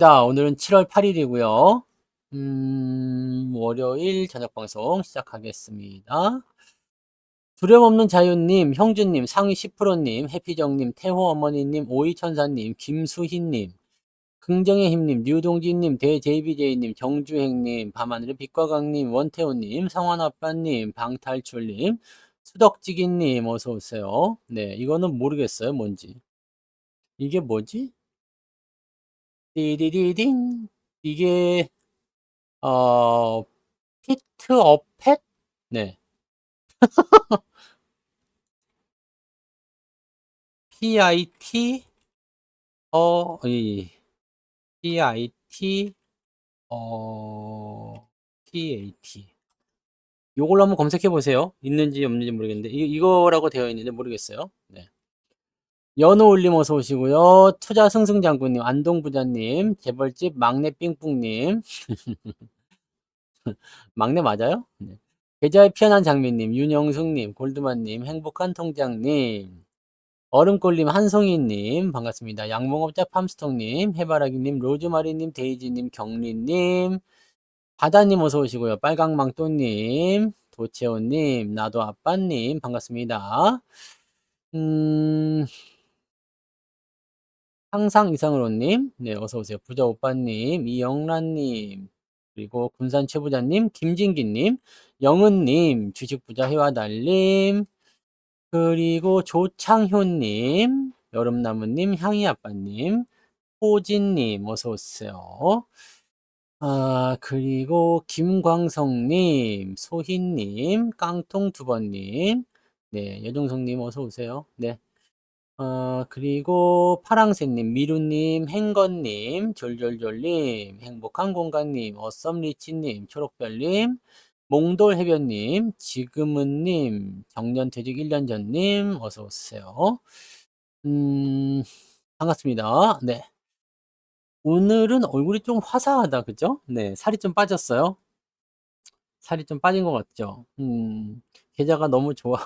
자, 오늘은 7월 8일이고요. 월요일 저녁 방송 시작하겠습니다. 두려움없는 자유님, 형준님, 상위 10%님, 해피정님, 태호 어머니님, 오이천사님, 김수희님, 긍정의 힘님, 뉴동진님, 대제이비제이님, 정주행님, 밤하늘의 빛과 강님, 원태호님, 성환아빠님, 방탈출님, 수덕지기님, 어서오세요. 네, 이거는 모르겠어요, 뭔지. 이게 뭐지? 띠디디딩. 이게, 어, 피트 어펫? 네. PIT, PIT, PAT. 요걸로 한번 검색해 보세요. 있는지 없는지 모르겠는데. 이거라고 되어 있는지 모르겠어요. 네. 연호올림 어서 오시고요. 투자 승승장군님, 안동부자님, 재벌집 막내 삥뿡님, 막내 맞아요? 네. 계좌에 피어난 장미님, 윤영숙님, 골드만님, 행복한 통장님, 얼음골님, 한송이님, 반갑습니다. 양봉업자 팜스톡님, 해바라기님, 로즈마리님, 데이지님, 경리님, 바다님 어서 오시고요. 빨강망토님, 도채호님, 나도 아빠님, 반갑습니다. 음, 항상 이상으로님, 네, 어서 오세요. 부자 오빠님, 이영란님, 그리고 군산 최부자님, 김진기님, 영은님, 주식부자 해와달님, 그리고 조창효님, 여름나무님, 향이아빠님, 호진님, 어서오세요. 아, 그리고 김광성님, 소희님, 깡통두번님, 네, 여종성님, 어서오세요. 네. 그리고 파랑새님, 미루님, 행건님, 졸졸졸님, 행복한 공간님, 어썸리치님, 초록별님, 몽돌해변님, 지금은님, 정년퇴직 1년 전님, 어서오세요. 음, 반갑습니다. 네. 오늘은 얼굴이 좀 화사하다, 그죠? 네, 살이 좀 빠졌어요. 살이 좀 빠진 것 같죠? 계좌가 너무 좋아.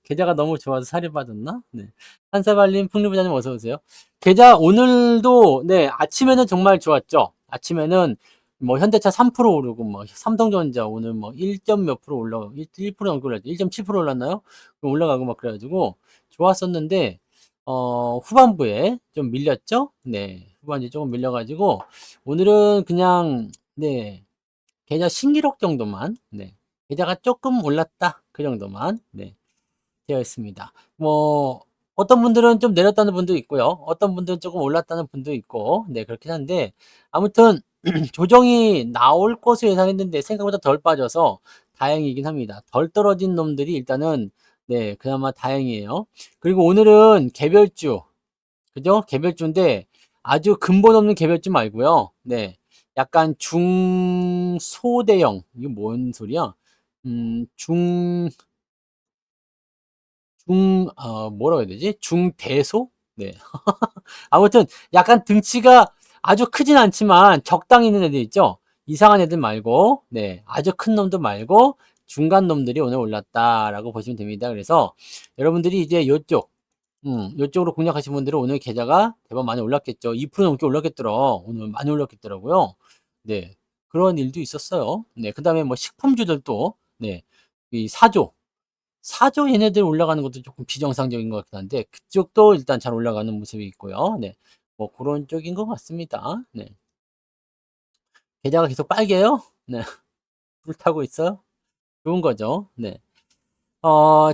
계좌가 너무 좋아서 살이 빠졌나? 네. 한사발님, 풍류부자님 어서오세요. 계좌 오늘도, 네, 아침에는 정말 좋았죠? 아침에는 뭐 현대차 3% 오르고, 뭐 삼성전자 오늘 뭐 1점 몇 프로 올라가고, 1% 넘게 올랐죠? 1.7% 올랐나요? 올라가고 막 그래가지고 좋았었는데, 후반부에 좀 밀렸죠? 네. 후반부에 조금 밀려가지고, 오늘은 그냥, 네, 계좌 신기록 정도만, 네. 계좌가 조금 올랐다. 그 정도만, 네. 되어 있습니다. 뭐 어떤 분들은 좀 내렸다는 분도 있고요. 어떤 분들은 조금 올랐다는 분도 있고, 네, 그렇긴 한데 아무튼 조정이 나올 것으로 예상했는데 생각보다 덜 빠져서 다행이긴 합니다. 덜 떨어진 놈들이 일단은 네, 그나마 다행이에요. 그리고 오늘은 개별주, 그죠? 개별주인데 아주 근본 없는 개별주 말고요. 네, 약간 중소대형, 이게 뭔 소리야? 중 뭐라고 해야 되지? 중대소? 네. 아무튼 약간 등치가 아주 크진 않지만 적당히 있는 애들 있죠? 이상한 애들 말고, 네. 아주 큰 놈도 말고 중간 놈들이 오늘 올랐다라고 보시면 됩니다. 그래서 여러분들이 이제 요쪽으로 공략하신 분들은 오늘 계좌가 대박 많이 올랐겠죠. 2% 넘게 올랐겠더라. 오늘 많이 올랐겠더라고요. 네. 그런 일도 있었어요. 네. 그 다음에 뭐 식품주들도, 네. 이 사조 얘네들 올라가는 것도 조금 비정상적인 것 같긴 한데 그쪽도 일단 잘 올라가는 모습이 있고요. 네. 뭐 그런 쪽인 것 같습니다. 네. 계좌가 계속 빨개요? 네. 불타고 있어요? 좋은 거죠. 네.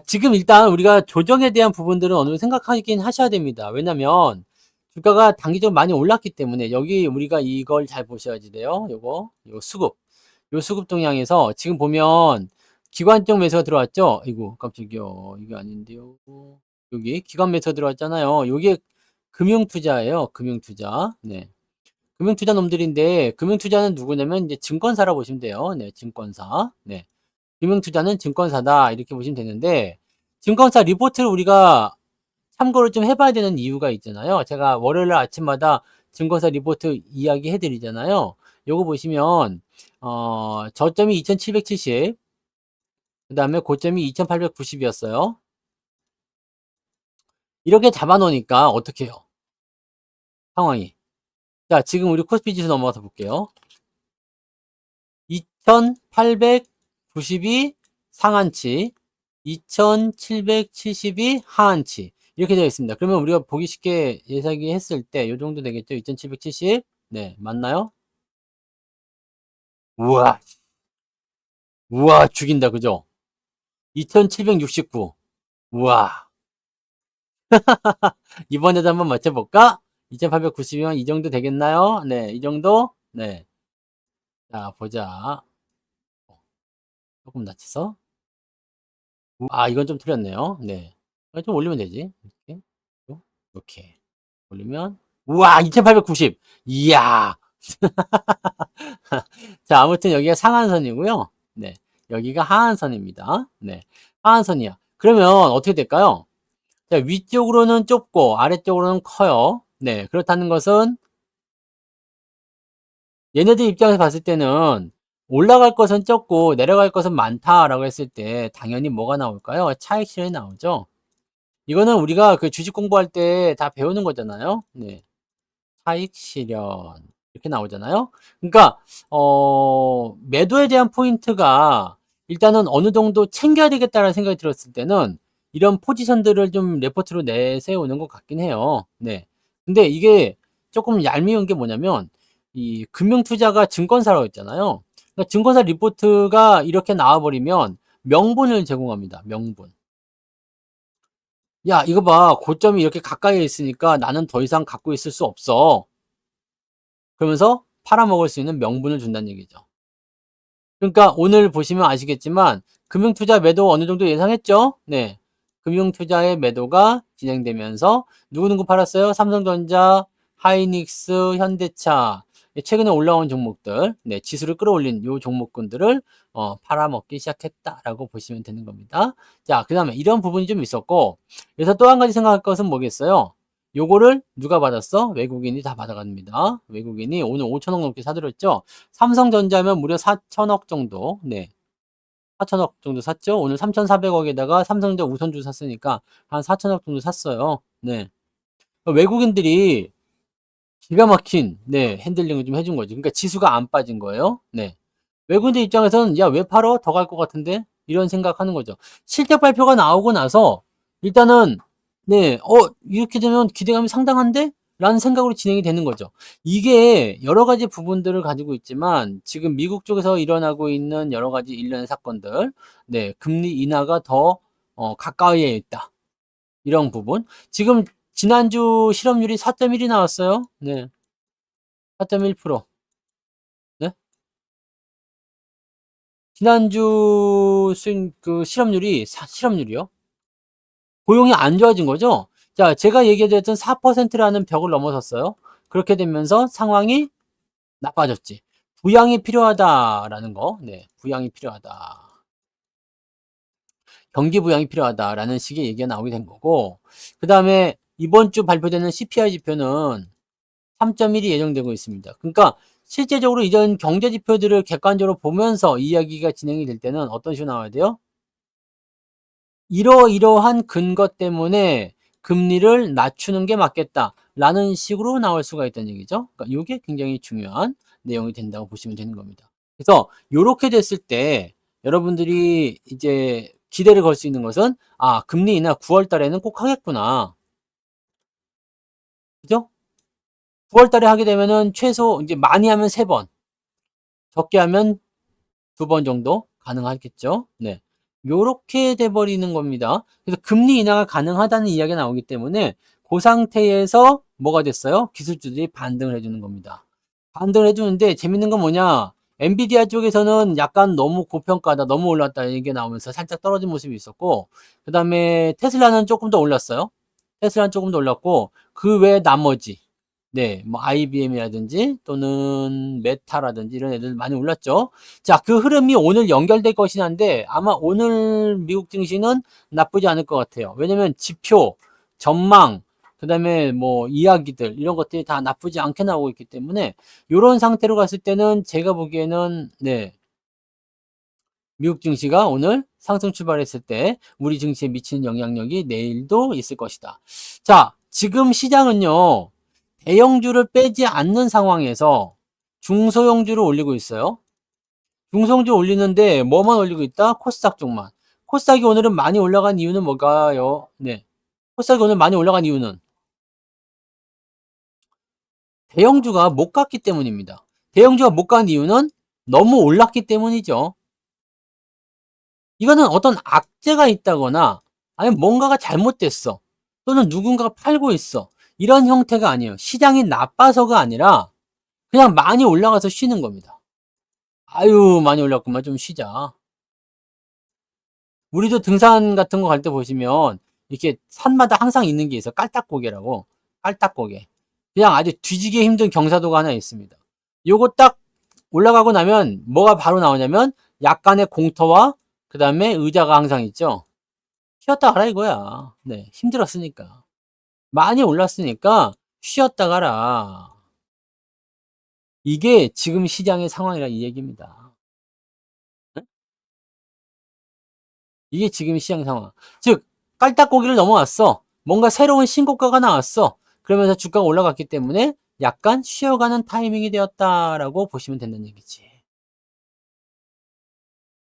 지금 일단 우리가 조정에 대한 부분들은 어느 정도 생각하긴 하셔야 됩니다. 왜냐면 주가가 단기적으로 많이 올랐기 때문에 여기 우리가 이걸 잘 보셔야지 돼요. 요 수급. 요 수급 동향에서 지금 보면 기관적 매수가 들어왔죠? 이거 깜짝이야. 이게 아닌데요. 여기 기관 매수 들어왔잖아요. 요게 금융투자예요. 금융투자. 네. 금융투자 놈들인데 금융투자는 누구냐면 이제 증권사라고 보시면 돼요. 네, 증권사. 네. 금융투자는 증권사다. 이렇게 보시면 되는데 증권사 리포트를 우리가 참고를 좀 해봐야 되는 이유가 있잖아요. 제가 월요일 아침마다 증권사 리포트 이야기 해드리잖아요. 요거 보시면 저점이 2770, 그 다음에 고점이 2890이었어요. 이렇게 잡아놓으니까 어떻게 해요? 상황이. 자, 지금 우리 코스피 지수 넘어가서 볼게요. 2892 상한치, 2772 하한치. 이렇게 되어 있습니다. 그러면 우리가 보기 쉽게 예상이 했을 때 요 정도 되겠죠? 2770. 네, 맞나요? 우와, 우와, 죽인다. 그죠? 2769. 우와. 이번에도 한번 맞춰볼까? 2890이면 이 정도 되겠나요? 네, 이 정도? 네. 자, 보자. 조금 낮춰서. 아, 이건 좀 틀렸네요. 네. 좀 올리면 되지. 이렇게. 이렇게. 올리면. 우와, 2890. 이야. 자, 아무튼 여기가 상한선이고요. 네. 여기가 하한선입니다. 네. 하한선이야. 그러면 어떻게 될까요? 자, 위쪽으로는 좁고 아래쪽으로는 커요. 네. 그렇다는 것은 얘네들 입장에서 봤을 때는 올라갈 것은 적고 내려갈 것은 많다라고 했을 때 당연히 뭐가 나올까요? 차익 실현이 나오죠. 이거는 우리가 그 주식 공부할 때 다 배우는 거잖아요. 네. 차익 실현. 이렇게 나오잖아요. 그러니까 매도에 대한 포인트가 일단은 어느 정도 챙겨야 되겠다라는 생각이 들었을 때는 이런 포지션들을 좀 레포트로 내세우는 것 같긴 해요. 네. 근데 이게 조금 얄미운 게 뭐냐면 이 금융투자가 증권사라고 했잖아요. 그러니까 증권사 리포트가 이렇게 나와버리면 명분을 제공합니다. 명분. 야, 이거 봐. 고점이 이렇게 가까이에 있으니까 나는 더 이상 갖고 있을 수 없어. 그러면서 팔아먹을 수 있는 명분을 준다는 얘기죠. 그러니까 오늘 보시면 아시겠지만 금융투자 매도 어느 정도 예상했죠? 네. 금융투자의 매도가 진행되면서 누구누구 팔았어요? 삼성전자, 하이닉스, 현대차. 최근에 올라온 종목들, 네, 지수를 끌어올린 요 종목군들을 팔아먹기 시작했다라고 보시면 되는 겁니다. 자, 그 다음에 이런 부분이 좀 있었고, 그래서 또 한 가지 생각할 것은 뭐겠어요? 요거를 누가 받았어? 외국인이 다 받아갑니다. 외국인이 오늘 5천억 넘게 사들였죠? 삼성전자면 무려 4천억 정도, 네. 4천억 정도 샀죠? 오늘 3,400억에다가 삼성전자 우선주 샀으니까 한 4천억 정도 샀어요. 네. 외국인들이 기가 막힌, 네, 핸들링을 좀 해준 거죠. 그러니까 지수가 안 빠진 거예요. 네. 외국인들 입장에서는, 야, 왜 팔어? 더 갈 것 같은데? 이런 생각하는 거죠. 실적 발표가 나오고 나서, 일단은, 네, 이렇게 되면 기대감이 상당한데? 라는 생각으로 진행이 되는 거죠. 이게 여러 가지 부분들을 가지고 있지만, 지금 미국 쪽에서 일어나고 있는 여러 가지 일련의 사건들, 네, 금리 인하가 더, 가까이에 있다. 이런 부분. 지금, 지난주 실업률이 4.1이 나왔어요. 네, 4.1%. 네? 지난주 실업률이요? 고용이 안 좋아진 거죠? 자, 제가 얘기해드렸던 4%라는 벽을 넘어섰어요. 그렇게 되면서 상황이 나빠졌지. 부양이 필요하다라는 거. 네, 부양이 필요하다. 경기 부양이 필요하다라는 식의 얘기가 나오게 된 거고, 그 다음에 이번 주 발표되는 CPI 지표는 3.1이 예정되고 있습니다. 그러니까 실제적으로 이전 경제 지표들을 객관적으로 보면서 이야기가 진행이 될 때는 어떤 식으로 나와야 돼요? 이러이러한 근거 때문에 금리를 낮추는 게 맞겠다라는 식으로 나올 수가 있다는 얘기죠. 그러니까 이게 굉장히 중요한 내용이 된다고 보시면 되는 겁니다. 그래서 이렇게 됐을 때 여러분들이 이제 기대를 걸 수 있는 것은 금리 인하 9월 달에는 꼭 하겠구나. 그죠? 9월 달에 하게 되면은 최소 이제 많이 하면 3번, 적게 하면 2번 정도 가능하겠죠. 네. 요렇게 돼버리는 겁니다. 그래서 금리 인하가 가능하다는 이야기가 나오기 때문에 그 상태에서 뭐가 됐어요? 기술주들이 반등을 해주는 겁니다. 반등을 해주는데 재밌는 건 뭐냐? 엔비디아 쪽에서는 약간 너무 고평가다, 너무 올랐다 이게 나오면서 살짝 떨어진 모습이 있었고, 그 다음에 테슬라는 조금 더 올랐어요. 테슬라는 조금 더 올랐고, 그 외에 나머지, 네, 뭐 IBM이라든지 또는 메타라든지 이런 애들 많이 올랐죠. 자, 그 흐름이 오늘 연결될 것이긴 한데 아마 오늘 미국 증시는 나쁘지 않을 것 같아요. 왜냐면 지표, 전망, 그다음에 뭐 이야기들 이런 것들이 다 나쁘지 않게 나오고 있기 때문에 이런 상태로 갔을 때는 제가 보기에는 네, 미국 증시가 오늘 상승 출발했을 때 우리 증시에 미치는 영향력이 내일도 있을 것이다. 자, 지금 시장은요. 대형주를 빼지 않는 상황에서 중소형주를 올리고 있어요. 중소형주 올리는데 뭐만 올리고 있다? 코스닥 쪽만. 코스닥이 오늘은 많이 올라간 이유는 뭘까요? 네. 코스닥이 오늘 많이 올라간 이유는 대형주가 못 갔기 때문입니다. 대형주가 못 간 이유는 너무 올랐기 때문이죠. 이거는 어떤 악재가 있다거나 아니면 뭔가가 잘못됐어. 또는 누군가가 팔고 있어. 이런 형태가 아니에요. 시장이 나빠서가 아니라 그냥 많이 올라가서 쉬는 겁니다. 아유, 많이 올랐구만. 좀 쉬자. 우리도 등산 같은 거 갈 때 보시면 이렇게 산마다 항상 있는 게 있어. 깔딱고개라고. 깔딱고개. 그냥 아주 뒤지게 힘든 경사도가 하나 있습니다. 요거 딱 올라가고 나면 뭐가 바로 나오냐면 약간의 공터와 그 다음에 의자가 항상 있죠. 쉬었다 가라 이거야. 네, 힘들었으니까. 많이 올랐으니까 쉬었다 가라. 이게 지금 시장의 상황이라 이 얘기입니다. 네? 이게 지금 시장 상황. 즉, 깔딱고기를 넘어왔어. 뭔가 새로운 신고가가 나왔어. 그러면서 주가가 올라갔기 때문에 약간 쉬어가는 타이밍이 되었다라고 보시면 된다는 얘기지.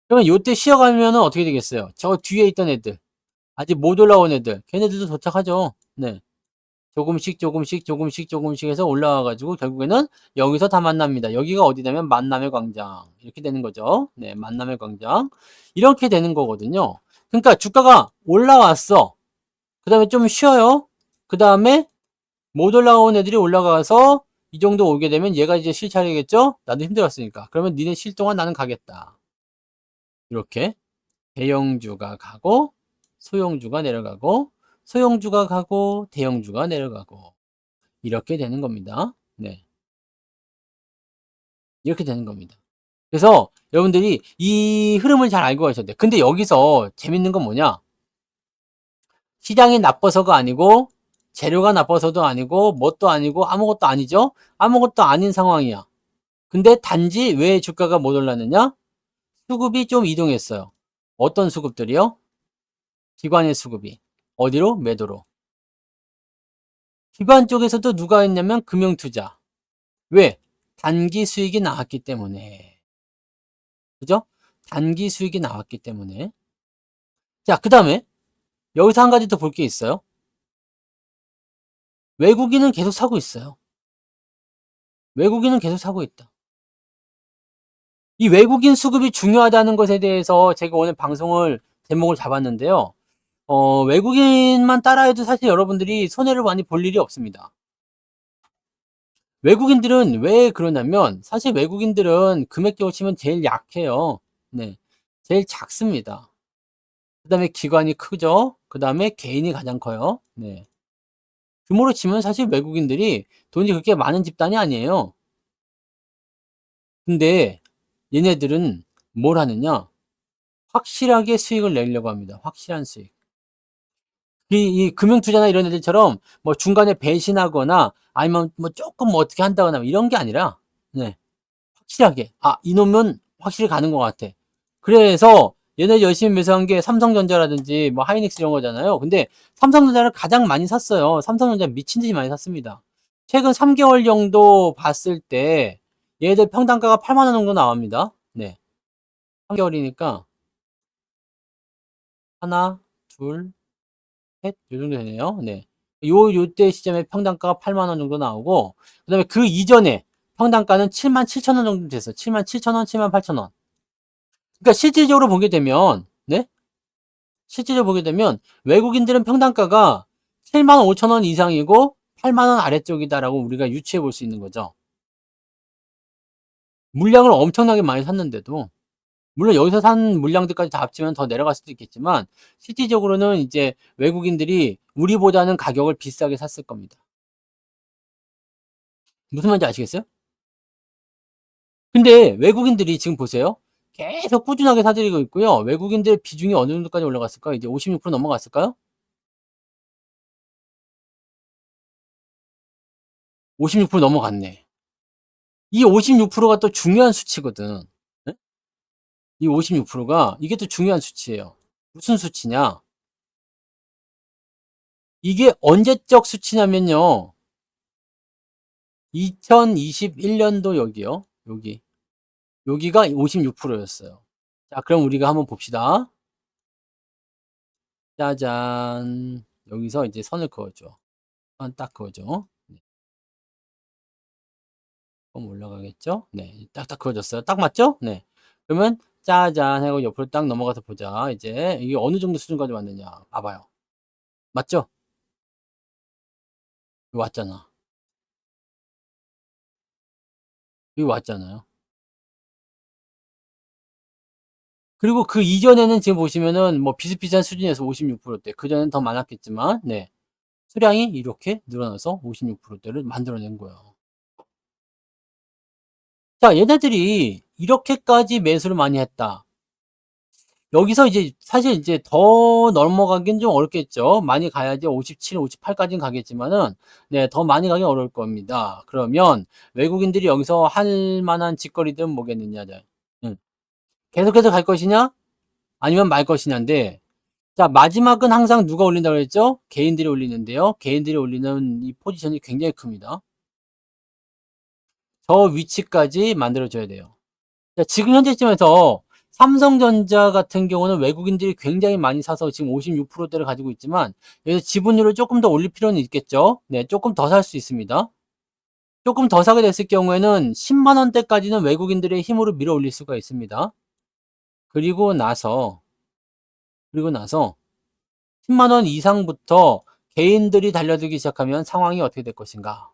그러면 요때 쉬어가면은 어떻게 되겠어요? 저 뒤에 있던 애들, 아직 못 올라온 애들, 걔네들도 도착하죠. 네. 조금씩 해서 올라와가지고 결국에는 여기서 다 만납니다. 여기가 어디냐면 만남의 광장. 이렇게 되는 거죠. 네, 만남의 광장. 이렇게 되는 거거든요. 그러니까 주가가 올라왔어. 그 다음에 좀 쉬어요. 그 다음에 못 올라온 애들이 올라가서 이 정도 오게 되면 얘가 이제 쉴 차례겠죠? 나도 힘들었으니까. 그러면 니네 쉴 동안 나는 가겠다. 이렇게 대형주가 가고 소형주가 내려가고 소형주가 가고 대형주가 내려가고 이렇게 되는 겁니다. 네. 이렇게 되는 겁니다. 그래서 여러분들이 이 흐름을 잘 알고 가셔야 돼요. 근데 여기서 재밌는 건 뭐냐? 시장이 나빠서가 아니고 재료가 나빠서도 아니고 뭣도 아니고 아무것도 아니죠? 아무것도 아닌 상황이야. 근데 단지 왜 주가가 못 올랐느냐? 수급이 좀 이동했어요. 어떤 수급들이요? 기관의 수급이. 어디로? 매도로. 기관 쪽에서도 누가 했냐면 금융투자. 왜? 단기 수익이 나왔기 때문에. 그죠? 단기 수익이 나왔기 때문에. 자, 그 다음에 여기서 한 가지 더 볼 게 있어요. 외국인은 계속 사고 있어요. 외국인은 계속 사고 있다. 이 외국인 수급이 중요하다는 것에 대해서 제가 오늘 방송을 제목을 잡았는데요. 외국인만 따라해도 사실 여러분들이 손해를 많이 볼 일이 없습니다. 외국인들은 왜 그러냐면 사실 외국인들은 금액적으로 치면 제일 약해요. 네. 제일 작습니다. 그 다음에 기관이 크죠. 그 다음에 개인이 가장 커요. 네. 규모로 치면 사실 외국인들이 돈이 그렇게 많은 집단이 아니에요. 근데 얘네들은 뭘 하느냐? 확실하게 수익을 내려고 합니다. 확실한 수익. 이 금융투자나 이런 애들처럼 뭐 중간에 배신하거나 아니면 뭐 조금 뭐 어떻게 한다거나 이런 게 아니라, 네. 확실하게, 아, 이놈은 확실히 가는 것 같아. 그래서 얘네 열심히 매수한 게 삼성전자라든지 뭐 하이닉스 이런 거잖아요. 근데 삼성전자를 가장 많이 샀어요. 삼성전자 미친 듯이 많이 샀습니다. 최근 3개월 정도 봤을 때 얘들 평단가가 8만 원 정도 나옵니다. 네. 3개월이니까 하나, 둘, 셋, 요 정도 되네요. 네. 요때 시점에 평단가가 8만 원 정도 나오고, 그 다음에 그 이전에 평단가는 7만 7천 원 정도 됐어요. 7만 7천 원, 7만 8천 원. 그러니까 실질적으로 보게 되면, 네? 실질적으로 보게 되면 외국인들은 평단가가 7만 5천 원 이상이고 8만 원 아래쪽이다라고 우리가 유추해 볼 수 있는 거죠. 물량을 엄청나게 많이 샀는데도, 물론 여기서 산 물량들까지 다 합치면 더 내려갈 수도 있겠지만 실질적으로는 이제 외국인들이 우리보다는 가격을 비싸게 샀을 겁니다. 무슨 말인지 아시겠어요? 근데 외국인들이 지금 보세요. 계속 꾸준하게 사들이고 있고요. 외국인들 비중이 어느 정도까지 올라갔을까요? 이제 56% 넘어갔을까요? 56% 넘어갔네. 이 56%가 또 중요한 수치거든. 네? 이 56%가 이게 또 중요한 수치예요. 무슨 수치냐? 이게 언제적 수치냐면요. 2021년도 여기요. 여기가 56%였어요. 자, 그럼 우리가 한번 봅시다. 짜잔. 여기서 이제 선을 그어줘. 선 딱 그어줘. 네. 그럼 올라가겠죠? 네. 딱딱 그어졌어요. 딱 맞죠? 네. 그러면 짜잔 하고 옆으로 딱 넘어가서 보자. 이제 이게 어느 정도 수준까지 왔느냐. 봐봐요. 맞죠? 여기 왔잖아. 여기 왔잖아요. 그리고 그 이전에는 지금 보시면은 뭐 비슷비슷한 수준에서 56%대. 그전에는 더 많았겠지만, 네. 수량이 이렇게 늘어나서 56%대를 만들어낸 거예요. 자, 얘네들이 이렇게까지 매수를 많이 했다. 여기서 이제 사실 이제 더 넘어가긴 좀 어렵겠죠. 많이 가야지 57, 58까지는 가겠지만은, 네, 더 많이 가긴 어려울 겁니다. 그러면 외국인들이 여기서 할 만한 짓거리들은 뭐겠느냐. 응. 계속해서 갈 것이냐? 아니면 말 것이냐인데, 자, 마지막은 항상 누가 올린다고 했죠? 개인들이 올리는데요. 개인들이 올리는 이 포지션이 굉장히 큽니다. 저 위치까지 만들어줘야 돼요. 자, 지금 현재 시점에서 삼성전자 같은 경우는 외국인들이 굉장히 많이 사서 지금 56%대를 가지고 있지만, 여기서 지분율을 조금 더 올릴 필요는 있겠죠? 네, 조금 더 살 수 있습니다. 조금 더 사게 됐을 경우에는 10만원대까지는 외국인들의 힘으로 밀어 올릴 수가 있습니다. 그리고 나서 10만원 이상부터 개인들이 달려들기 시작하면 상황이 어떻게 될 것인가?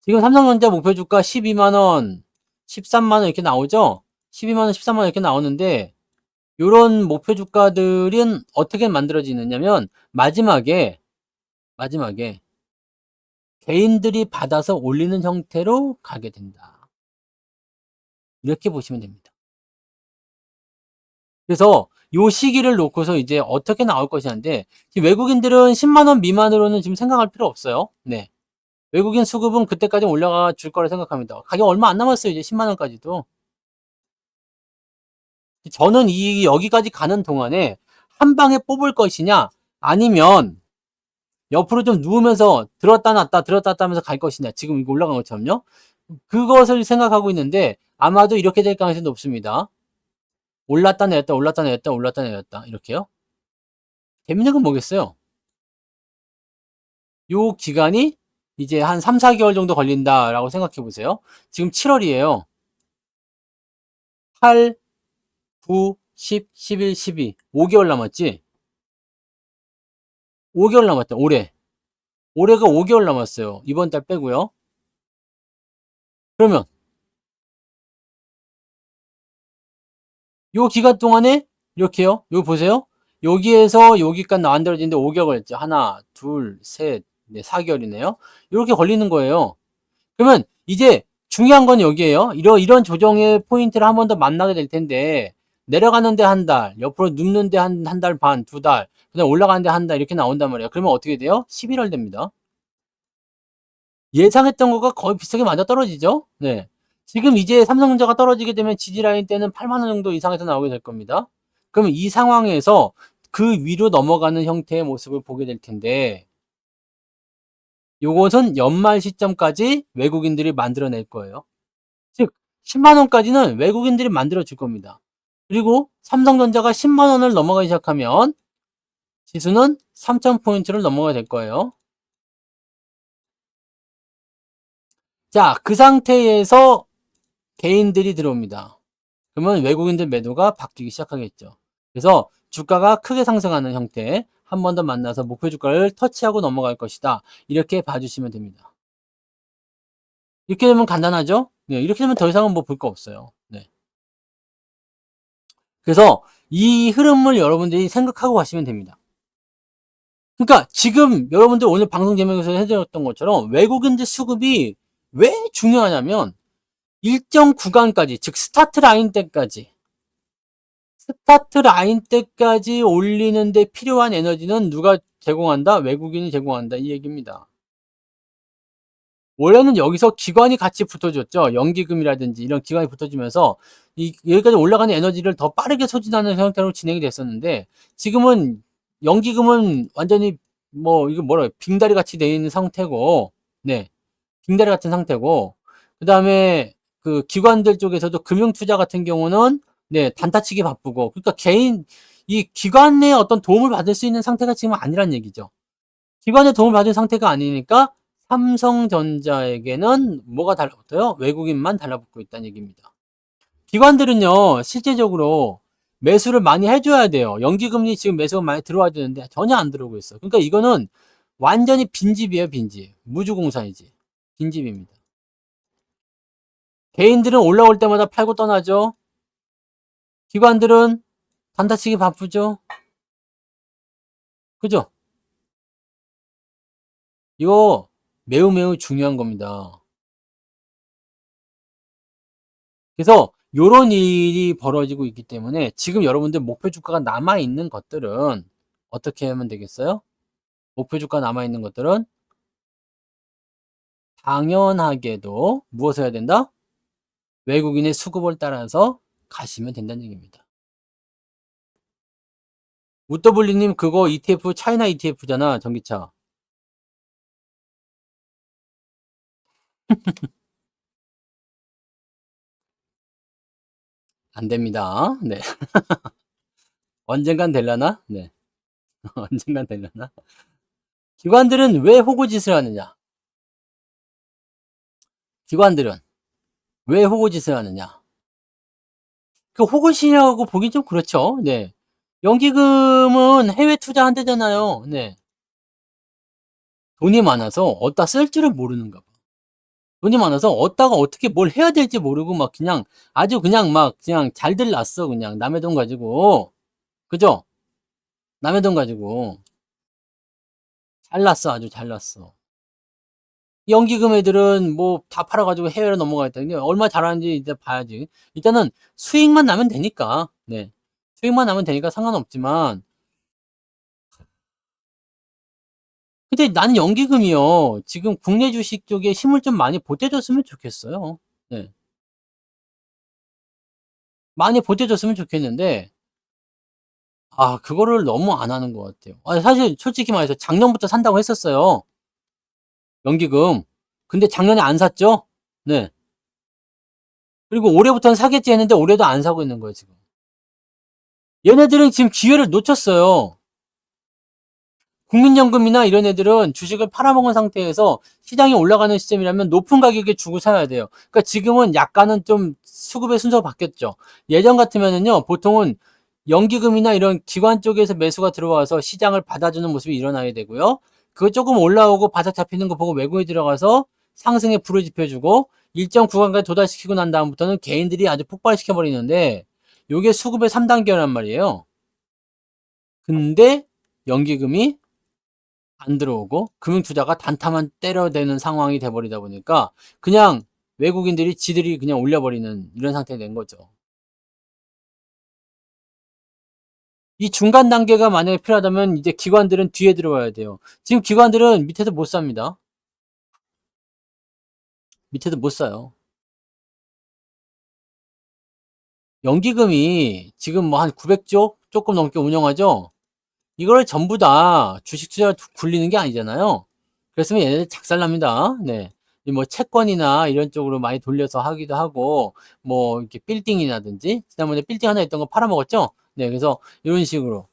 지금 삼성전자 목표 주가 12만원, 13만원 이렇게 나오죠? 12만원, 13만원 이렇게 나오는데, 요런 목표 주가들은 어떻게 만들어지느냐면, 마지막에 개인들이 받아서 올리는 형태로 가게 된다. 이렇게 보시면 됩니다. 그래서 요 시기를 놓고서 이제 어떻게 나올 것이냐인데, 외국인들은 10만원 미만으로는 지금 생각할 필요 없어요. 네. 외국인 수급은 그때까지 올라가 줄 거라 생각합니다. 가격 얼마 안 남았어요. 이제 10만원까지도. 저는 여기까지 가는 동안에 한 방에 뽑을 것이냐, 아니면 옆으로 좀 누우면서 들었다 놨다 하면서 갈 것이냐. 지금 이거 올라간 것처럼요. 그것을 생각하고 있는데, 아마도 이렇게 될 가능성이 높습니다. 올랐다 내렸다, 올랐다 내렸다, 올랐다 내렸다. 이렇게요. 재밌는 건 뭐겠어요? 요 기간이 이제 한 3, 4개월 정도 걸린다라고 생각해 보세요. 지금 7월이에요. 8, 9, 10, 11, 12. 5개월 남았지? 5개월 남았다. 올해가 5개월 남았어요. 이번 달 빼고요. 그러면 요 기간 동안에 이렇게요. 여기 보세요. 여기에서 여기까지 만들어지는데 5개월 걸렸죠. 하나, 둘, 셋, 네, 4개월이네요. 이렇게 걸리는 거예요. 그러면 이제 중요한 건 여기에요. 이런 조정의 포인트를 한 번 더 만나게 될 텐데, 내려가는데 한 달, 옆으로 눕는데 한 달 반, 두 달, 그다음 올라가는데 한 달 이렇게 나온단 말이에요. 그러면 어떻게 돼요? 11월 됩니다. 예상했던 거가 거의 비슷하게 맞아 떨어지죠? 네. 지금 이제 삼성전자가 떨어지게 되면 지지라인 때는 8만 원 정도 이상에서 나오게 될 겁니다. 그러면 이 상황에서 그 위로 넘어가는 형태의 모습을 보게 될 텐데, 요것은 연말 시점까지 외국인들이 만들어낼 거예요. 즉 10만 원까지는 외국인들이 만들어 줄 겁니다. 그리고 삼성전자가 10만 원을 넘어가기 시작하면 지수는 3,000포인트를 넘어가야 될 거예요. 자, 그 상태에서 개인들이 들어옵니다. 그러면 외국인들 매도가 바뀌기 시작하겠죠. 그래서 주가가 크게 상승하는 형태, 한 번 더 만나서 목표 주가를 터치하고 넘어갈 것이다. 이렇게 봐주시면 됩니다. 이렇게 되면 간단하죠? 네, 이렇게 되면 더 이상은 뭐 볼 거 없어요. 네. 그래서 이 흐름을 여러분들이 생각하고 가시면 됩니다. 그러니까 지금 여러분들 오늘 방송 제목에서 해드렸던 것처럼 외국인들 수급이 왜 중요하냐면 일정 구간까지, 즉 스타트 라인 때까지 올리는데 필요한 에너지는 누가 제공한다? 외국인이 제공한다. 이 얘기입니다. 원래는 여기서 기관이 같이 붙어줬죠. 연기금이라든지 이런 기관이 붙어주면서 여기까지 올라가는 에너지를 더 빠르게 소진하는 형태로 진행이 됐었는데, 지금은 연기금은 완전히 뭐 이거 뭐라 빙다리 같이 돼 있는 상태고, 네, 빙다리 같은 상태고, 그 다음에 그 기관들 쪽에서도 금융투자 같은 경우는 네, 단타치기 바쁘고, 그러니까 개인 이 기관의 어떤 도움을 받을 수 있는 상태가 지금 아니란 얘기죠. 기관의 도움을 받은 상태가 아니니까 삼성전자에게는 뭐가 달라붙어요? 외국인만 달라붙고 있다는 얘기입니다. 기관들은요, 실제적으로 매수를 많이 해줘야 돼요. 연기금리 지금 매수가 많이 들어와야 되는데 전혀 안 들어오고 있어. 그러니까 이거는 완전히 빈집이에요, 빈집. 무주공산이지. 빈집입니다. 개인들은 올라올 때마다 팔고 떠나죠. 기관들은 단타치기 바쁘죠. 그죠? 이거 매우 매우 중요한 겁니다. 그래서 요런 일이 벌어지고 있기 때문에 지금 여러분들 목표 주가가 남아있는 것들은 어떻게 하면 되겠어요? 목표 주가 남아있는 것들은 당연하게도 무엇을 해야 된다? 외국인의 수급을 따라서 가시면 된다는 얘기입니다. 우더블리님 그거 ETF 차이나 ETF잖아, 전기차. 안 됩니다. 네. 언젠간 될라나? 네. 언젠간 될라나? 기관들은 왜 호구짓을 하느냐? 기관들은 왜 호구짓을 하느냐? 그 호구짓이라고 보긴 좀 그렇죠. 네. 연기금은 해외 투자한대잖아요. 네. 돈이 많아서 어디다 쓸 줄을 모르는가 봐. 돈이 많아서 어디다가 어떻게 뭘 해야 될지 모르고 막 그냥 아주 그냥 막 그냥 잘들 났어. 그냥 남의 돈 가지고. 그죠? 남의 돈 가지고. 잘났어. 아주 잘났어. 연기금 애들은 뭐 다 팔아가지고 해외로 넘어가겠다. 근데 얼마 잘하는지 이제 봐야지. 일단은 수익만 나면 되니까. 네. 수익만 나면 되니까 상관없지만. 근데 나는 연기금이요. 지금 국내 주식 쪽에 힘을 좀 많이 보태줬으면 좋겠어요. 네. 많이 보태줬으면 좋겠는데, 아, 그거를 너무 안 하는 것 같아요. 아, 사실 솔직히 말해서 작년부터 산다고 했었어요. 연기금. 근데 작년에 안 샀죠? 네. 그리고 올해부터는 사겠지 했는데 올해도 안 사고 있는 거예요, 지금. 얘네들은 지금 기회를 놓쳤어요. 국민연금이나 이런 애들은 주식을 팔아먹은 상태에서 시장이 올라가는 시점이라면 높은 가격에 주고 사야 돼요. 그러니까 지금은 약간은 좀 수급의 순서가 바뀌었죠. 예전 같으면은요, 보통은 연기금이나 이런 기관 쪽에서 매수가 들어와서 시장을 받아주는 모습이 일어나야 되고요. 그거 조금 올라오고 바닥 잡히는 거 보고 외국에 들어가서 상승에 불을 지펴주고 일정 구간까지 도달시키고 난 다음부터는 개인들이 아주 폭발시켜 버리는데 요게 수급의 3단계란 말이에요. 근데 연기금이 안 들어오고 금융투자가 단타만 때려대는 상황이 돼버리다 보니까 그냥 외국인들이 지들이 그냥 올려버리는 이런 상태가 된 거죠. 이 중간 단계가 만약에 필요하다면 이제 기관들은 뒤에 들어와야 돼요. 지금 기관들은 밑에서 못 삽니다. 밑에서 못 사요. 연기금이 지금 뭐 한 900조 조금 넘게 운영하죠. 이걸 전부 다 주식 투자 굴리는 게 아니잖아요. 그랬으면 얘네들 작살납니다. 네. 뭐 채권이나 이런 쪽으로 많이 돌려서 하기도 하고, 뭐 이렇게 빌딩이라든지, 지난번에 빌딩 하나 있던 거 팔아먹었죠? 네. 그래서 이런 식으로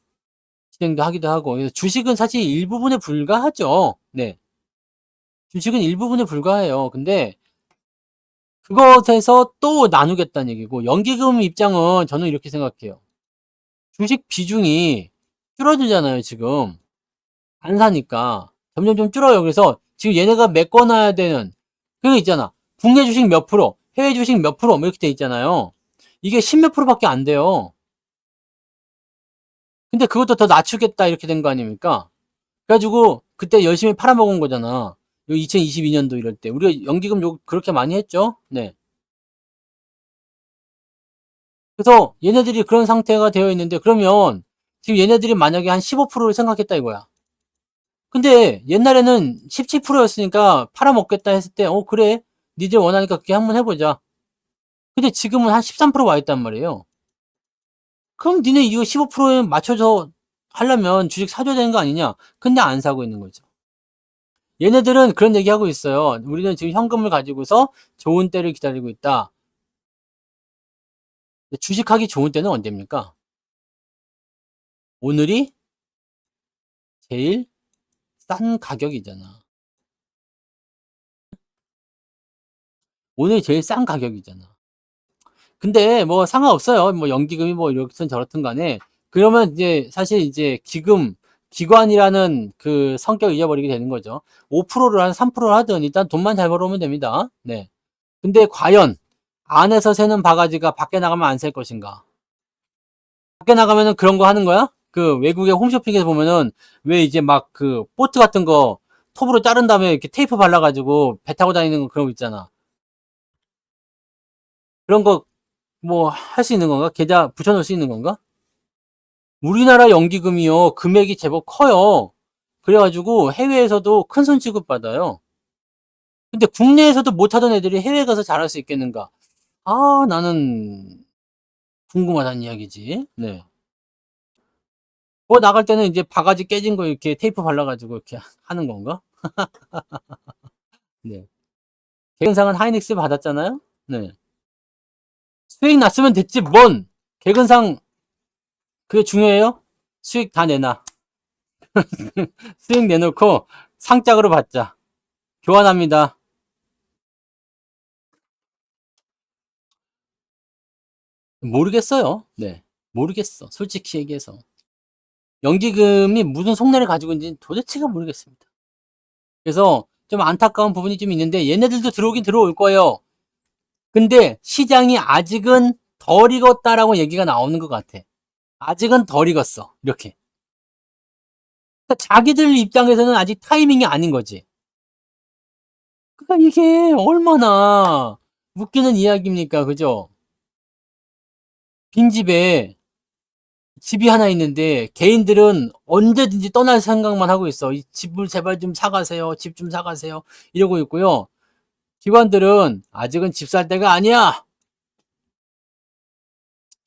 진행도 하기도 하고, 그래서 주식은 사실 일부분에 불과하죠. 네. 주식은 일부분에 불과해요. 근데 그것에서 또 나누겠다는 얘기고, 연기금 입장은 저는 이렇게 생각해요. 주식 비중이 줄어들잖아요, 지금. 안 사니까. 점점점 줄어요. 그래서 지금 얘네가 메꿔놔야 되는, 그거 있잖아. 국내 주식 몇 프로, 해외 주식 몇 프로, 뭐 이렇게 돼 있잖아요. 이게 10 몇 프로밖에 안 돼요. 근데 그것도 더 낮추겠다, 이렇게 된 거 아닙니까? 그래가지고, 그때 열심히 팔아먹은 거잖아. 2022년도 이럴 때. 우리가 연기금 요, 그렇게 많이 했죠? 네. 그래서 얘네들이 그런 상태가 되어 있는데, 그러면 지금 얘네들이 만약에 한 15%를 생각했다 이거야. 근데 옛날에는 17%였으니까 팔아먹겠다 했을 때, 그래. 니들 원하니까 그렇게 한번 해보자. 근데 지금은 한 13%와 있단 말이에요. 그럼 니네 이거 15%에 맞춰서 하려면 주식 사줘야 되는 거 아니냐? 근데 안 사고 있는 거죠. 얘네들은 그런 얘기하고 있어요. 우리는 지금 현금을 가지고서 좋은 때를 기다리고 있다. 주식하기 좋은 때는 언제입니까? 오늘이 제일 싼 가격이잖아. 오늘이 제일 싼 가격이잖아. 근데 뭐 상관없어요. 뭐 연기금이 뭐 이렇든 저렇든 간에. 그러면 이제 사실 이제 기관이라는 그 성격을 잊어버리게 되는 거죠. 5%를 한 3%를 하든 일단 돈만 잘 벌어오면 됩니다. 네. 근데 과연 안에서 새는 바가지가 밖에 나가면 안 셀 것인가? 밖에 나가면은 그런 거 하는 거야? 그 외국의 홈쇼핑에서 보면은 왜 이제 막 그 보트 같은 거 톱으로 자른 다음에 이렇게 테이프 발라가지고 배 타고 다니는 거 그런 거 있잖아. 그런 거 뭐 할 수 있는 건가? 계좌 붙여놓을 수 있는 건가? 우리나라 연기금이요. 금액이 제법 커요. 그래가지고 해외에서도 큰 손 취급받아요. 근데 국내에서도 못하던 애들이 해외 가서 잘할 수 있겠는가? 아, 나는 궁금하다는 이야기지. 네. 나갈 때는 이제 바가지 깨진 거 이렇게 테이프 발라가지고 이렇게 하는 건가? 네. 개근상은 하이닉스 받았잖아요? 네. 수익 났으면 됐지, 뭔! 개근상, 그게 중요해요? 수익 다 내놔. 수익 내놓고 상짝으로 받자. 교환합니다. 모르겠어요. 네. 모르겠어. 솔직히 얘기해서. 연기금이 무슨 속내를 가지고 있는지 도대체가 모르겠습니다. 그래서 좀 안타까운 부분이 좀 있는데 얘네들도 들어오긴 들어올 거예요. 근데 시장이 아직은 덜 익었다라고 얘기가 나오는 것 같아. 아직은 덜 익었어. 이렇게. 그러니까 자기들 입장에서는 아직 타이밍이 아닌 거지. 그러니까 이게 얼마나 웃기는 이야기입니까? 그죠? 빈집에 집이 하나 있는데 개인들은 언제든지 떠날 생각만 하고 있어. 이 집을 제발 좀 사가세요. 집 좀 사가세요. 이러고 있고요. 기관들은 아직은 집 살 때가 아니야.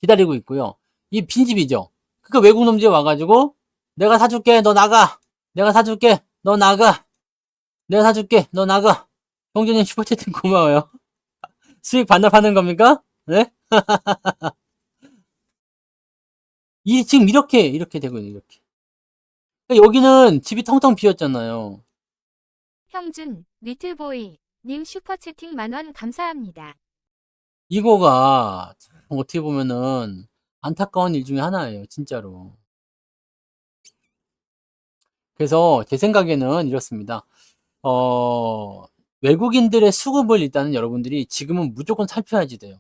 기다리고 있고요. 이 빈집이죠. 그러니까 외국 놈들이 와가지고 내가 사줄게. 너 나가. 내가 사줄게. 너 나가. 내가 사줄게. 너 나가. 형제님 슈퍼채팅 고마워요. 수익 반납하는 겁니까? 네? 지금 이렇게 되고 있는 이렇게. 그러니까 여기는 집이 텅텅 비었잖아요. 형준, 리틀보이, 님 슈퍼채팅 10,000원 감사합니다. 이거가 어떻게 보면은 안타까운 일 중에 하나예요, 진짜로. 그래서 제 생각에는 이렇습니다. 어, 외국인들의 수급을 일단은 여러분들이 지금은 무조건 살펴야지 돼요.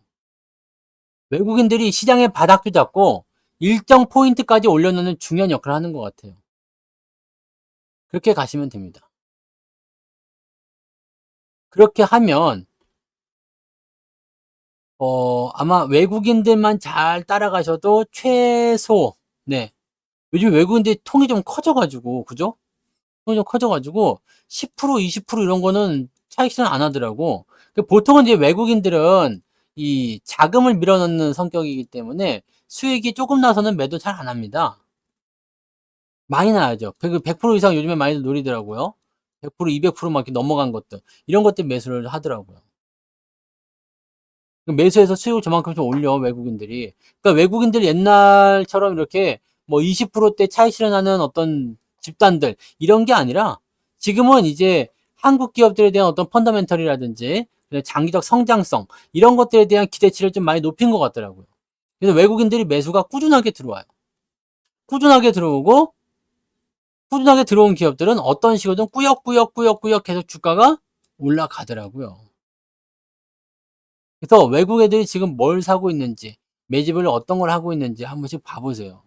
외국인들이 시장의 바닥도 잡고 일정 포인트까지 올려놓는 중요한 역할을 하는 것 같아요. 그렇게 가시면 됩니다. 그렇게 하면 아마 외국인들만 잘 따라가셔도 최소, 네. 요즘 외국인들이 통이 좀 커져가지고, 그죠? 통이 좀 커져가지고, 10%, 20% 이런 거는 차익 실현 안 하더라고. 보통은 이제 외국인들은 이 자금을 밀어넣는 성격이기 때문에 수익이 조금 나서는 매도 잘 안 합니다. 많이 나야죠. 100% 이상 요즘에 많이 노리더라고요. 100%, 200% 막 이렇게 넘어간 것들. 이런 것들 매수를 하더라고요. 매수해서 수익을 저만큼 좀 올려, 외국인들이. 그러니까 외국인들 옛날처럼 이렇게 뭐 20%대 차익 실현하는 어떤 집단들, 이런 게 아니라 지금은 이제 한국 기업들에 대한 어떤 펀더멘털이라든지 장기적 성장성, 이런 것들에 대한 기대치를 좀 많이 높인 것 같더라고요. 그래서 외국인들이 매수가 꾸준하게 들어와요. 꾸준하게 들어오고, 꾸준하게 들어온 기업들은 어떤 식으로든 꾸역꾸역 계속 주가가 올라가더라고요. 그래서 외국 애들이 지금 뭘 사고 있는지, 매집을 어떤 걸 하고 있는지 한 번씩 봐보세요.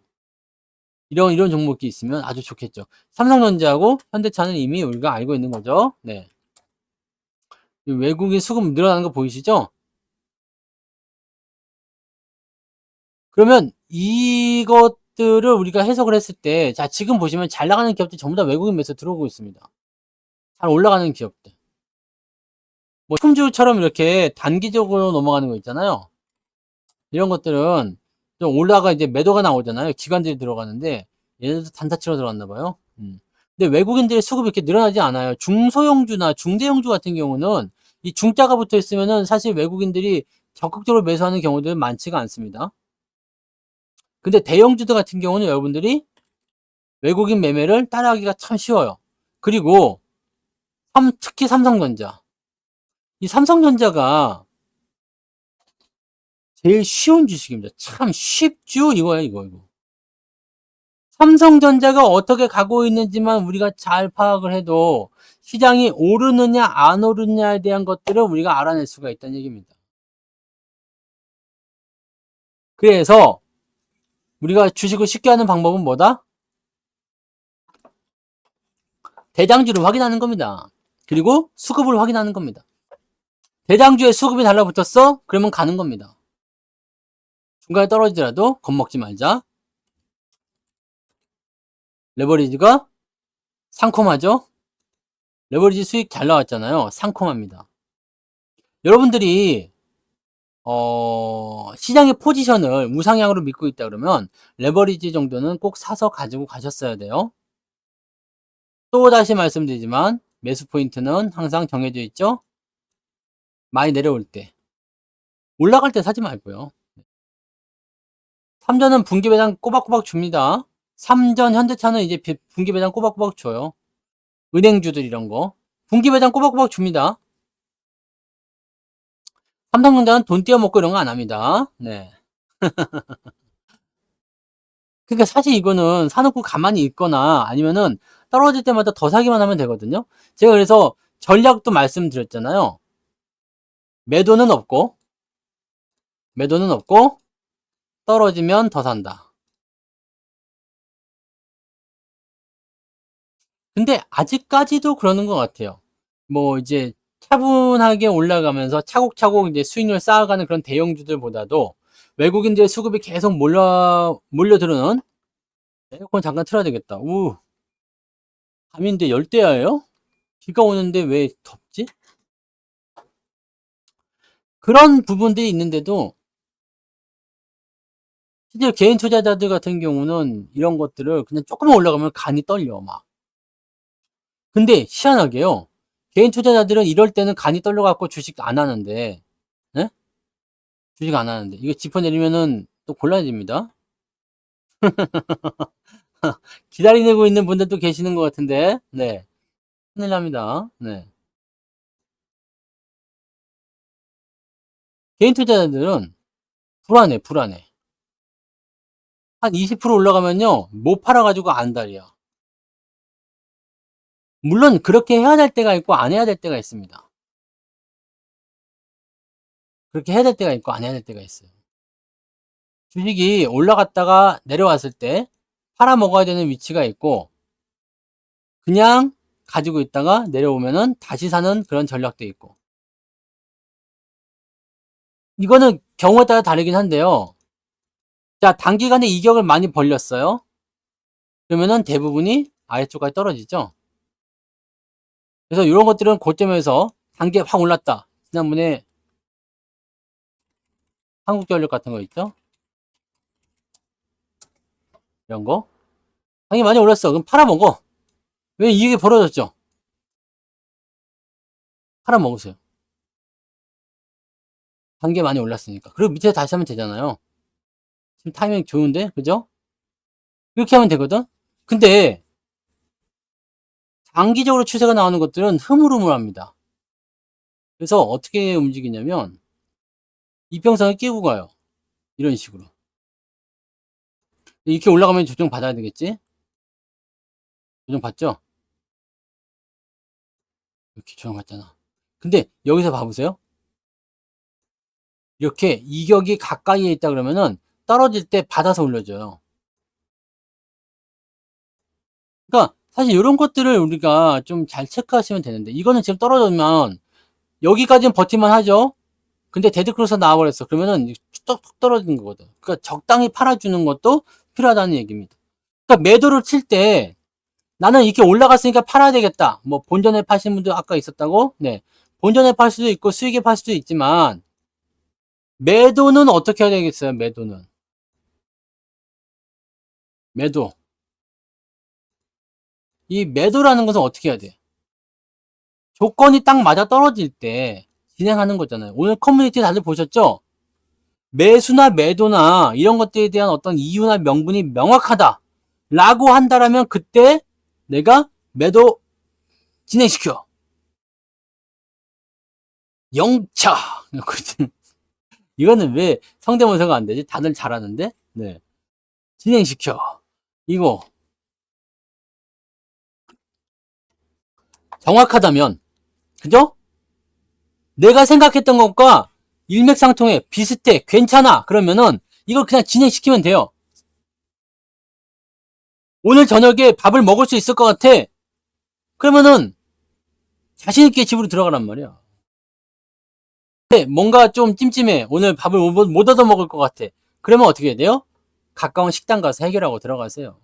이런 종목이 있으면 아주 좋겠죠. 삼성전자하고 현대차는 이미 우리가 알고 있는 거죠. 네. 외국인 수급 늘어나는 거 보이시죠? 그러면 이것들을 우리가 해석을 했을 때, 자, 지금 보시면 잘 나가는 기업들 전부 다 외국인 매수 들어오고 있습니다. 잘 올라가는 기업들. 뭐, 품주처럼 이렇게 단기적으로 넘어가는 거 있잖아요. 이런 것들은 좀 올라가 이제 매도가 나오잖아요. 기관들이 들어가는데 얘네도 단타치로 들어갔나 봐요. 근데 외국인들의 수급이 이렇게 늘어나지 않아요. 중소형주나 중대형주 같은 경우는 이 중자가 붙어 있으면은 사실 외국인들이 적극적으로 매수하는 경우들은 많지가 않습니다. 근데 대형주들 같은 경우는 여러분들이 외국인 매매를 따라하기가 참 쉬워요. 그리고 특히 삼성전자. 이 삼성전자가 제일 쉬운 주식입니다. 참 쉽죠? 이거야, 이거. 삼성전자가 어떻게 가고 있는지만 우리가 잘 파악을 해도 시장이 오르느냐 안 오르느냐에 대한 것들을 우리가 알아낼 수가 있다는 얘기입니다. 그래서 우리가 주식을 쉽게 하는 방법은 뭐다? 대장주를 확인하는 겁니다. 그리고 수급을 확인하는 겁니다. 대장주에 수급이 달라붙었어? 그러면 가는 겁니다. 중간에 떨어지더라도 겁먹지 말자. 레버리지가 상콤하죠? 레버리지 수익 잘 나왔잖아요. 상콤합니다. 여러분들이 시장의 포지션을 우상향으로 믿고 있다 그러면 레버리지 정도는 꼭 사서 가지고 가셨어야 돼요. 또 다시 말씀드리지만 매수 포인트는 항상 정해져 있죠. 많이 내려올 때, 올라갈 때 사지 말고요. 삼전은 분기 배당 꼬박꼬박 줍니다. 삼전 현대차는 이제 분기 배당 꼬박꼬박 줘요. 은행주들 이런 거 분기 배당 꼬박꼬박 줍니다. 삼성전자는 돈 띄어먹고 이런 거 안 합니다. 네. 그러니까 사실 이거는 사놓고 가만히 있거나 아니면은 떨어질 때마다 더 사기만 하면 되거든요. 제가 그래서 전략도 말씀드렸잖아요. 매도는 없고 떨어지면 더 산다. 근데 아직까지도 그러는 것 같아요. 뭐 이제 차분하게 올라가면서 차곡차곡 이제 수익률 쌓아가는 그런 대형주들보다도 외국인들의 수급이 계속 몰려들어오는. 에어컨 잠깐 틀어야 되겠다. 밤인데 열대야예요? 비가 오는데 왜 덥지? 그런 부분들이 있는데도 실제 개인 투자자들 같은 경우는 이런 것들을 그냥 조금만 올라가면 간이 떨려 막. 근데 희한하게요. 개인 투자자들은 이럴 때는 간이 떨려갖고 주식 안 하는데, 예? 주식 안 하는데 이거 짚어내리면은 또 곤란해집니다. 기다리고 있는 분들도 계시는 것 같은데, 네, 큰일 납니다. 네. 개인 투자자들은 불안해. 한 20% 올라가면요, 못 팔아가지고 안달이야. 물론 그렇게 해야 될 때가 있고 안 해야 될 때가 있습니다. 그렇게 해야 될 때가 있고 안 해야 될 때가 있어요. 주식이 올라갔다가 내려왔을 때 팔아먹어야 되는 위치가 있고, 그냥 가지고 있다가 내려오면은 다시 사는 그런 전략도 있고. 이거는 경우에 따라 다르긴 한데요. 자, 단기간에 이격을 많이 벌렸어요. 그러면은 대부분이 아래쪽까지 떨어지죠. 그래서 이런 것들은 고점에서 단계 확 올랐다. 지난번에 한국전력 같은 거 있죠? 이런 거. 단계 많이 올랐어. 그럼 팔아먹어. 왜 이익이 벌어졌죠? 팔아먹으세요. 단계 많이 올랐으니까. 그리고 밑에 다시 하면 되잖아요. 지금 타이밍 좋은데? 그죠? 이렇게 하면 되거든? 근데 장기적으로 추세가 나오는 것들은 흐물흐물합니다. 그래서 어떻게 움직이냐면 이평선을 끼고 가요. 이런 식으로. 이렇게 올라가면 조정 받아야 되겠지? 조정 받죠? 이렇게 조정 받잖아. 근데 여기서 봐보세요. 이렇게 이격이 가까이에 있다 그러면은 떨어질 때 받아서 올려줘요. 그러니까 사실 이런 것들을 우리가 좀 잘 체크하시면 되는데, 이거는 지금 떨어지면 여기까지는 버티만 하죠. 근데 데드크로스 나와버렸어. 그러면은 뚝뚝 떨어지는 거거든. 그러니까 적당히 팔아주는 것도 필요하다는 얘기입니다. 그러니까 매도를 칠 때 나는 이렇게 올라갔으니까 팔아야 되겠다. 뭐 본전에 파신 분도 아까 있었다고. 네, 본전에 팔 수도 있고 수익에 팔 수도 있지만 매도는 어떻게 해야 되겠어요? 매도. 이 매도라는 것은 어떻게 해야 돼? 조건이 딱 맞아 떨어질 때 진행하는 거잖아요. 오늘 커뮤니티 다들 보셨죠? 매수나 매도나 이런 것들에 대한 어떤 이유나 명분이 명확하다 라고 한다라면 그때 내가 매도 진행시켜. 영차. 이거는 왜 성대모사가 안 되지? 다들 잘하는데? 네. 진행시켜. 이거. 정확하다면, 그죠? 내가 생각했던 것과 일맥상통해, 비슷해, 괜찮아. 그러면은, 이걸 그냥 진행시키면 돼요. 오늘 저녁에 밥을 먹을 수 있을 것 같아. 그러면은, 자신있게 집으로 들어가란 말이야. 뭔가 좀 찜찜해. 오늘 밥을 못 얻어 먹을 것 같아. 그러면 어떻게 해야 돼요? 가까운 식당 가서 해결하고 들어가세요.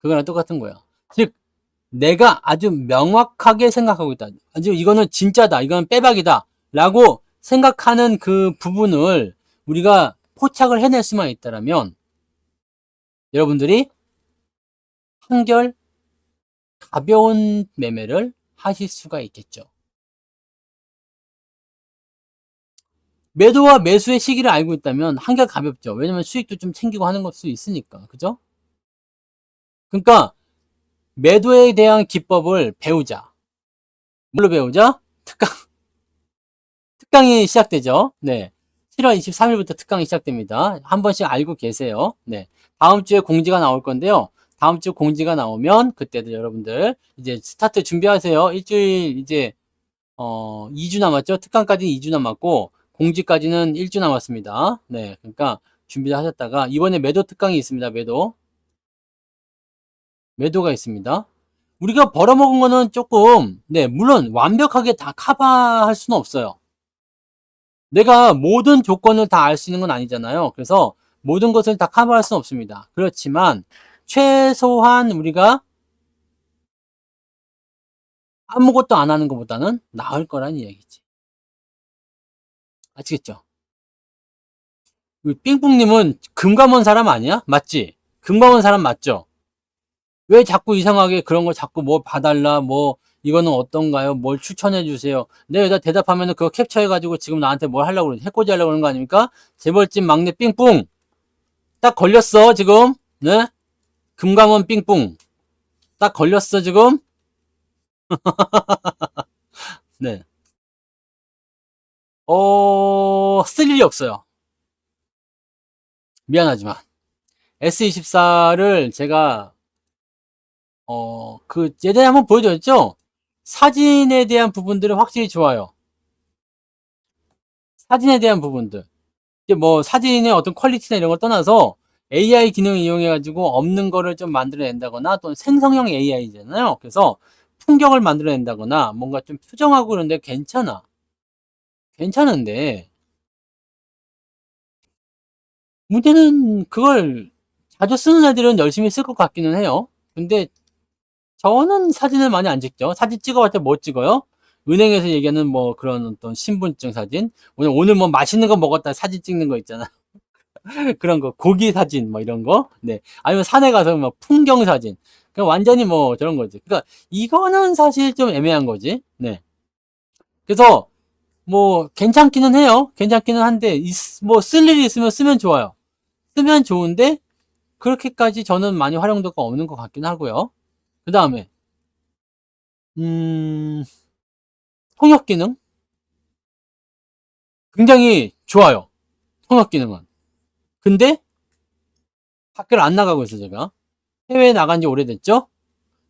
그거랑 똑같은 거야. 즉, 내가 아주 명확하게 생각하고 있다. 아주 이거는 진짜다. 이건 빼박이다. 라고 생각하는 그 부분을 우리가 포착을 해낼 수만 있다면 여러분들이 한결 가벼운 매매를 하실 수가 있겠죠. 매도와 매수의 시기를 알고 있다면 한결 가볍죠. 왜냐면 수익도 좀 챙기고 하는 것도 있으니까. 그죠? 그러니까 매도에 대한 기법을 배우자. 뭘로 배우자? 특강이 시작되죠. 네. 7월 23일부터 특강이 시작됩니다. 한 번씩 알고 계세요. 네. 다음 주에 공지가 나올 건데요. 다음 주 공지가 나오면 그때도 여러분들 이제 스타트 준비하세요. 일주일 이제 2주 남았죠. 특강까지 2주 남았고 공지까지는 1주 남았습니다. 네. 그러니까 준비를 하셨다가 이번에 매도 특강이 있습니다. 매도가 있습니다. 우리가 벌어먹은 거는 조금 네, 물론 완벽하게 다 커버할 수는 없어요. 내가 모든 조건을 다 알 수 있는 건 아니잖아요. 그래서 모든 것을 다 커버할 수는 없습니다. 그렇지만 최소한 우리가 아무것도 안 하는 것보다는 나을 거란 이야기지. 아시겠죠? 우리 삥뿡님은 금감원 사람 아니야? 맞지? 금감원 사람 맞죠? 왜 자꾸 이상하게 그런 걸 자꾸 뭐 봐달라, 뭐, 이거는 어떤가요? 뭘 추천해 주세요. 내가 여기다 대답하면은 그거 캡처해가지고 지금 나한테 뭘 하려고 그러지? 해코지 하려고 그러는 거 아닙니까? 재벌집 막내 삥뿡! 딱 걸렸어, 지금. 네? 금감원 삥뿡. 딱 걸렸어, 지금. 네. 쓸 일이 없어요. 미안하지만. S24를 제가, 예전에 한번 보여줬죠? 사진에 대한 부분들은 확실히 좋아요. 사진에 대한 부분들. 이제 뭐 사진의 어떤 퀄리티나 이런 걸 떠나서 AI 기능을 이용해가지고 없는 거를 좀 만들어낸다거나 또는 생성형 AI잖아요. 그래서 풍경을 만들어낸다거나 뭔가 좀 표정하고 그런데 괜찮아. 괜찮은데 문제는 그걸 자주 쓰는 애들은 열심히 쓸 것 같기는 해요. 근데 저는 사진을 많이 안 찍죠. 사진 찍어봤자 뭐 찍어요? 은행에서 얘기하는 뭐 그런 어떤 신분증 사진. 오늘 뭐 맛있는 거 먹었다 사진 찍는 거 있잖아. 그런 거, 고기 사진, 뭐 이런 거. 네. 아니면 산에 가서 뭐 풍경 사진. 그냥 완전히 뭐 저런 거지. 그러니까 이거는 사실 좀 애매한 거지. 네. 그래서 뭐 괜찮기는 해요. 괜찮기는 한데 뭐 쓸 일이 있으면 쓰면 좋아요. 쓰면 좋은데 그렇게까지 저는 많이 활용도가 없는 것 같긴 하고요. 그 다음에 음, 통역 기능 굉장히 좋아요. 통역 기능은. 근데 밖을 안 나가고 있어 제가. 해외에 나간 지 오래됐죠?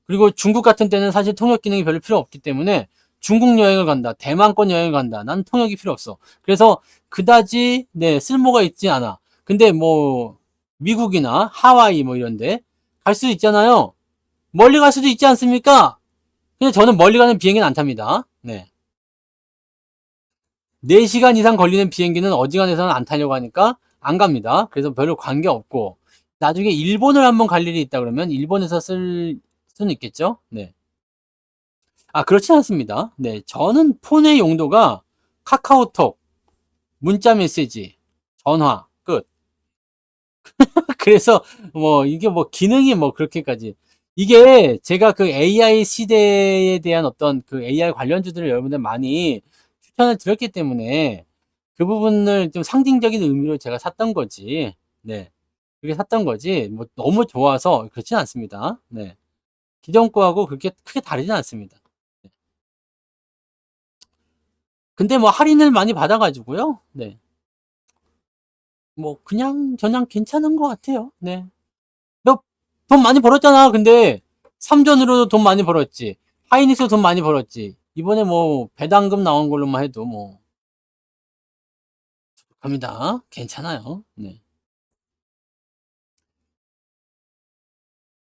그리고 중국 같은 때는 사실 통역 기능이 별로 필요 없기 때문에 중국 여행을 간다, 대만권 여행을 간다. 난 통역이 필요 없어. 그래서 그다지 네, 쓸모가 있지 않아. 근데 뭐 미국이나 하와이 뭐 이런데 갈 수 있잖아요. 멀리 갈 수도 있지 않습니까? 근데 저는 멀리 가는 비행기는 안 탑니다. 네. 4시간 이상 걸리는 비행기는 어지간해서는 안 타려고 하니까 안 갑니다. 그래서 별로 관계 없고 나중에 일본을 한번 갈 일이 있다 그러면 일본에서 쓸 수는 있겠죠? 네. 아, 그렇지 않습니다. 네. 저는 폰의 용도가 카카오톡, 문자 메시지, 전화, 끝. 그래서 뭐 이게 뭐 기능이 뭐 그렇게까지 이게 제가 그 AI 시대에 대한 어떤 그 AI 관련주들을 여러분들 많이 추천을 드렸기 때문에 그 부분을 좀 상징적인 의미로 제가 샀던 거지. 네. 그게 샀던 거지. 뭐 너무 좋아서 그렇진 않습니다. 네. 기존 거하고 그렇게 크게 다르진 않습니다. 네. 근데 뭐 할인을 많이 받아가지고요. 네. 뭐 그냥 저냥 괜찮은 것 같아요. 네. 너 돈 많이 벌었잖아. 근데 삼전으로도 돈 많이 벌었지. 하이닉스도 돈 많이 벌었지. 이번에 뭐 배당금 나온 걸로만 해도 뭐 갑니다. 괜찮아요. 네.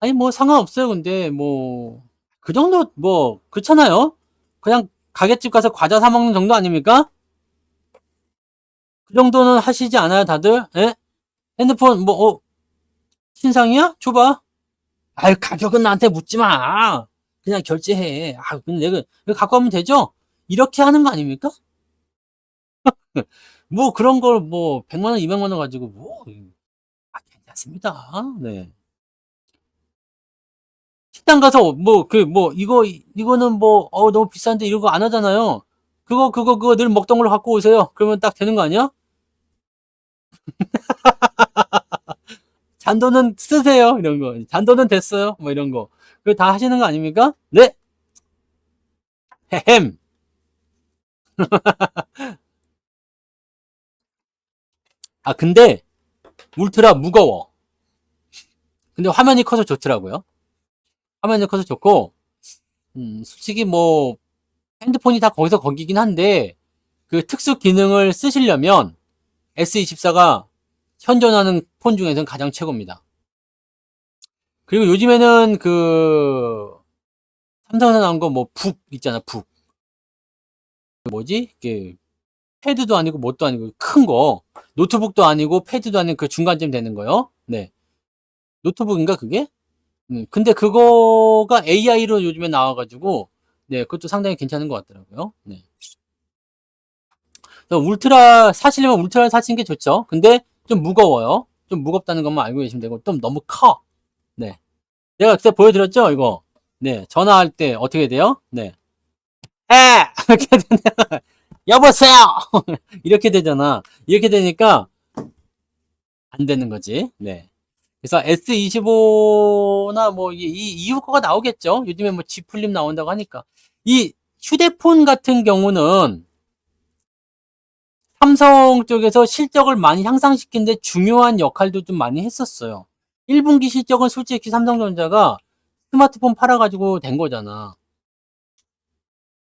아니 뭐 상관없어요. 근데 뭐 그 정도 뭐 그렇잖아요. 그냥 가게집 가서 과자 사 먹는 정도 아닙니까? 그 정도는 하시지 않아요, 다들? 예? 핸드폰 뭐 신상이야? 줘봐. 아유 가격은 나한테 묻지 마. 그냥 결제해. 아 근데 내가 이거 갖고 가면 되죠? 이렇게 하는 거 아닙니까? 뭐 그런 걸 뭐 100만 원, 200만 원 가지고 뭐 괜찮습니다. 네. 식당 가서 뭐 그 뭐 이거는 뭐 너무 비싼데 이런 거 안 하잖아요. 그거 늘 먹던 걸로 갖고 오세요. 그러면 딱 되는 거 아니야? 잔돈은 쓰세요. 이런 거. 잔돈은 됐어요. 뭐 이런 거. 그거 다 하시는 거 아닙니까? 네. 헤헴. 아 근데 울트라 무거워. 근데 화면이 커서 좋더라고요. 화면이 커서 좋고 솔직히 뭐 핸드폰이 다 거기서 거기긴 한데 그 특수 기능을 쓰시려면 S24가 현존하는 폰 중에서는 가장 최고입니다. 그리고 요즘에는 그 삼성에서 나온 거 뭐 북 있잖아. 북 뭐지? 이게 패드도 아니고 뭣도 아니고 큰 거. 노트북도 아니고 패드도 아닌 그 중간쯤 되는 거요. 네. 노트북인가 그게? 근데 그거가 AI로 요즘에 나와가지고 네 그것도 상당히 괜찮은 것 같더라고요. 네. 울트라 사시려면 울트라 사시는 게 좋죠. 근데 좀 무거워요. 좀 무겁다는 것만 알고 계시면 되고 좀 너무 커. 네. 내가 그때 보여드렸죠 이거. 네. 전화할 때 어떻게 돼요? 네. 에! 이렇게 되냐? 여보세요! 이렇게 되잖아. 이렇게 되니까 안 되는 거지. 네. 그래서 S25나 뭐 이후 거가 나오겠죠. 요즘에 뭐 G 플립 나온다고 하니까. 이 휴대폰 같은 경우는 삼성 쪽에서 실적을 많이 향상시키는데 중요한 역할도 좀 많이 했었어요. 1분기 실적은 솔직히 삼성전자가 스마트폰 팔아가지고 된 거잖아.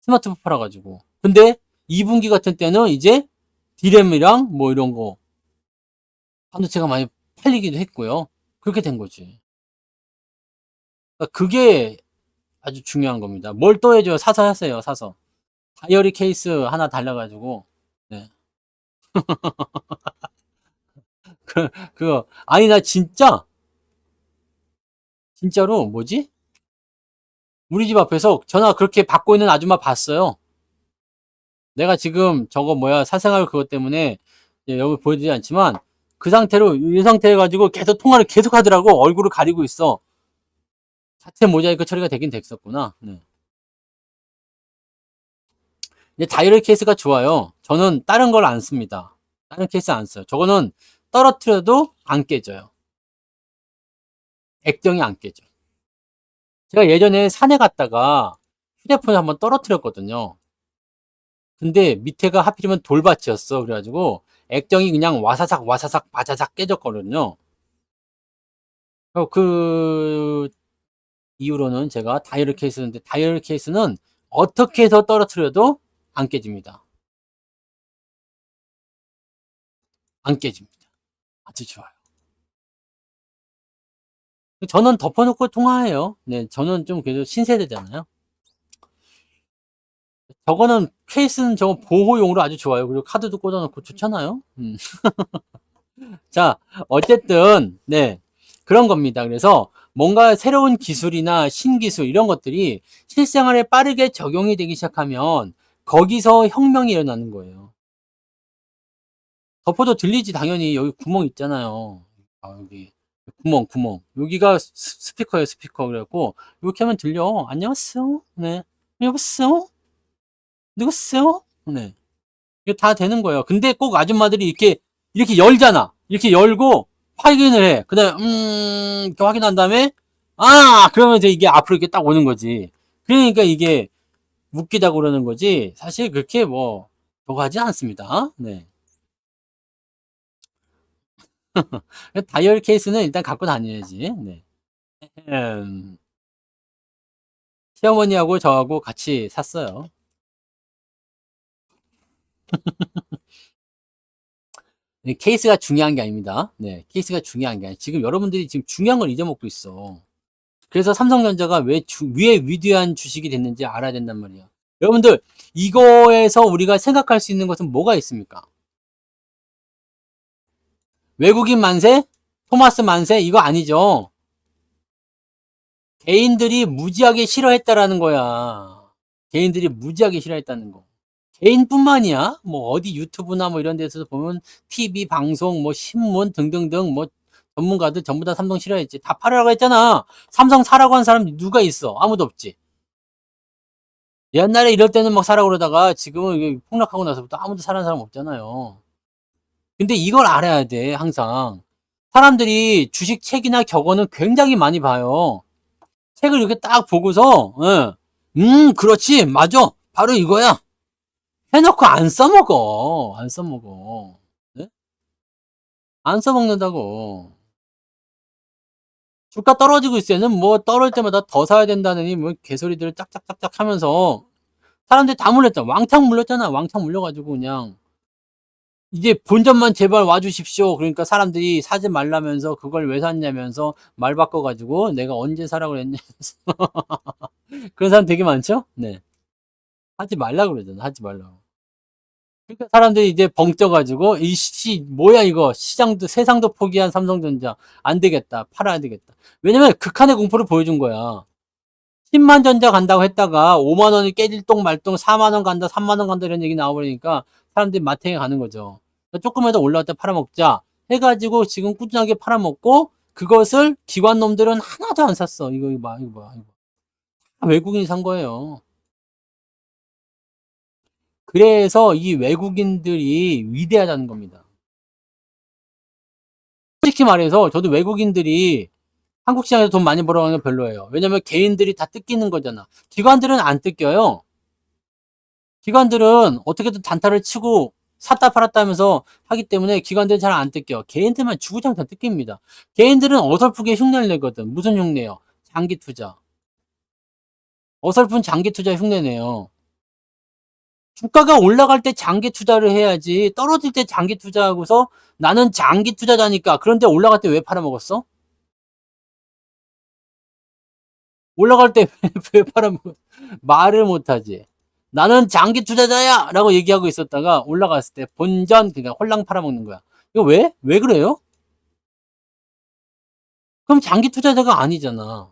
스마트폰 팔아가지고. 근데 2분기 같은 때는 이제 디램이랑 뭐 이런 거 반도체가 많이 팔리기도 했고요. 그렇게 된 거지. 그러니까 그게 아주 중요한 겁니다. 뭘 또 해줘요? 사서 하세요. 사서. 다이어리 케이스 하나 달라가지고. 네. 그거 아니 나 진짜로 뭐지? 우리 집 앞에서 전화 그렇게 받고 있는 아줌마 봤어요. 내가 지금 저거 뭐야 사생활 그것 때문에 여기 보여드리지 않지만 그 상태로 이 상태 해가지고 계속 통화를 계속 하더라고. 얼굴을 가리고 있어. 자체 모자이크 처리가 되긴 됐었구나. 네. 근데 다이어리 케이스가 좋아요. 저는 다른 걸 안 씁니다. 다른 케이스 안 써요. 저거는 떨어뜨려도 안 깨져요. 액정이 안 깨져. 제가 예전에 산에 갔다가 휴대폰을 한번 떨어뜨렸거든요. 근데 밑에가 하필이면 돌밭이었어. 그래가지고 액정이 그냥 와사삭 와사삭 바자삭 깨졌거든요. 그 이후로는 제가 다이얼 케이스인데 다이얼 케이스는 어떻게 해서 떨어뜨려도 안 깨집니다. 안 깨집니다. 아주 좋아요. 저는 덮어놓고 통화해요. 네, 저는 좀 그래도 신세대잖아요. 저거는 케이스는 저거 보호용으로 아주 좋아요. 그리고 카드도 꽂아놓고 좋잖아요. 자, 어쨌든 네 그런 겁니다. 그래서 뭔가 새로운 기술이나 신기술 이런 것들이 실생활에 빠르게 적용이 되기 시작하면 거기서 혁명이 일어나는 거예요. 덮어도 들리지 당연히 여기 구멍 있잖아요. 여기 구멍. 여기가 스피커예요, 스피커. 그래갖고, 이렇게 하면 들려. 안녕하세요. 네. 여보세요? 누구세요? 네. 이게 다 되는 거예요. 근데 꼭 아줌마들이 이렇게 열잖아. 이렇게 열고, 확인을 해. 그 다음에, 이렇게 확인한 다음에, 그러면 이제 이게 앞으로 이렇게 딱 오는 거지. 그러니까 이게 웃기다고 그러는 거지. 사실 그렇게 뭐, 저거 하지 않습니다. 네. 다이얼 케이스는 일단 갖고 다녀야지. 네. 음, 시어머니하고 저하고 같이 샀어요. 네, 케이스가 중요한 게 아닙니다. 네, 케이스가 중요한 게 아니에요. 지금 여러분들이 지금 중요한 걸 잊어먹고 있어. 그래서 삼성전자가 왜 위대한 주식이 됐는지 알아야 된단 말이야. 여러분들, 이거에서 우리가 생각할 수 있는 것은 뭐가 있습니까? 외국인 만세? 토마스 만세? 이거 아니죠. 개인들이 무지하게 싫어했다라는 거야. 개인들이 무지하게 싫어했다는 거. 개인뿐만이야. 뭐 어디 유튜브나 뭐 이런 데서 보면 TV 방송 뭐 신문 등등등 뭐 전문가들 전부 다 삼성 싫어했지. 다 팔으라고 했잖아. 삼성 사라고 한 사람 누가 있어? 아무도 없지. 옛날에 이럴 때는 막 사라고 그러다가 지금은 이게 폭락하고 나서부터 아무도 사는 사람 없잖아요. 근데 이걸 알아야 돼, 항상. 사람들이 주식 책이나 격언은 굉장히 많이 봐요. 책을 이렇게 딱 보고서, 그렇지, 맞아, 바로 이거야. 해놓고 안 써먹어. 안 써먹어. 네? 안 써먹는다고. 주가 떨어지고 있을 때는 뭐 떨어질 때마다 더 사야 된다느니 뭐 개소리들을 짝짝짝짝 하면서 사람들이 다 물렸잖아. 왕창 물렸잖아. 왕창 물려가지고 그냥 이제 본전만 제발 와주십시오. 그러니까 사람들이 사지 말라면서 그걸 왜 샀냐면서 말 바꿔가지고 내가 언제 사라고 그랬냐면서 그런 사람 되게 많죠? 네. 하지 말라고 그러잖아. 하지 말라고. 그러니까 사람들이 이제 벙쪄가지고 이씨 뭐야 이거 시장도 세상도 포기한 삼성전자 안 되겠다 팔아야 되겠다. 왜냐면 극한의 공포를 보여준 거야. 10만 전자 간다고 했다가 5만 원이 깨질 똥 말똥 4만 원 간다 3만 원 간다 이런 얘기 나와버리니까 사람들이 마탱이 가는 거죠. 조금만 더 올라갈 때 팔아먹자 해가지고 지금 꾸준하게 팔아먹고 그것을 기관 놈들은 하나도 안 샀어. 이거 봐 이거 봐 이거. 외국인이 산 거예요. 그래서 이 외국인들이 위대하다는 겁니다. 솔직히 말해서 저도 외국인들이 한국 시장에서 돈 많이 벌어가는 건 별로예요. 왜냐면 개인들이 다 뜯기는 거잖아. 기관들은 안 뜯겨요. 기관들은 어떻게든 단타를 치고 샀다 팔았다 하면서 하기 때문에 기관들은 잘 안 뜯겨. 개인들만 주구장 다 뜯깁니다. 개인들은 어설프게 흉내를 내거든. 무슨 흉내요? 장기 투자. 어설픈 장기 투자 흉내내요. 주가가 올라갈 때 장기 투자를 해야지 떨어질 때 장기 투자하고서 나는 장기 투자자니까 그런데 올라갈 때 왜 팔아먹었어? 올라갈 때 왜 팔아먹었어? 말을 못하지. 나는 장기 투자자야! 라고 얘기하고 있었다가 올라갔을 때 본전, 그러니까 홀랑 팔아먹는 거야. 이거 왜? 왜 그래요? 그럼 장기 투자자가 아니잖아.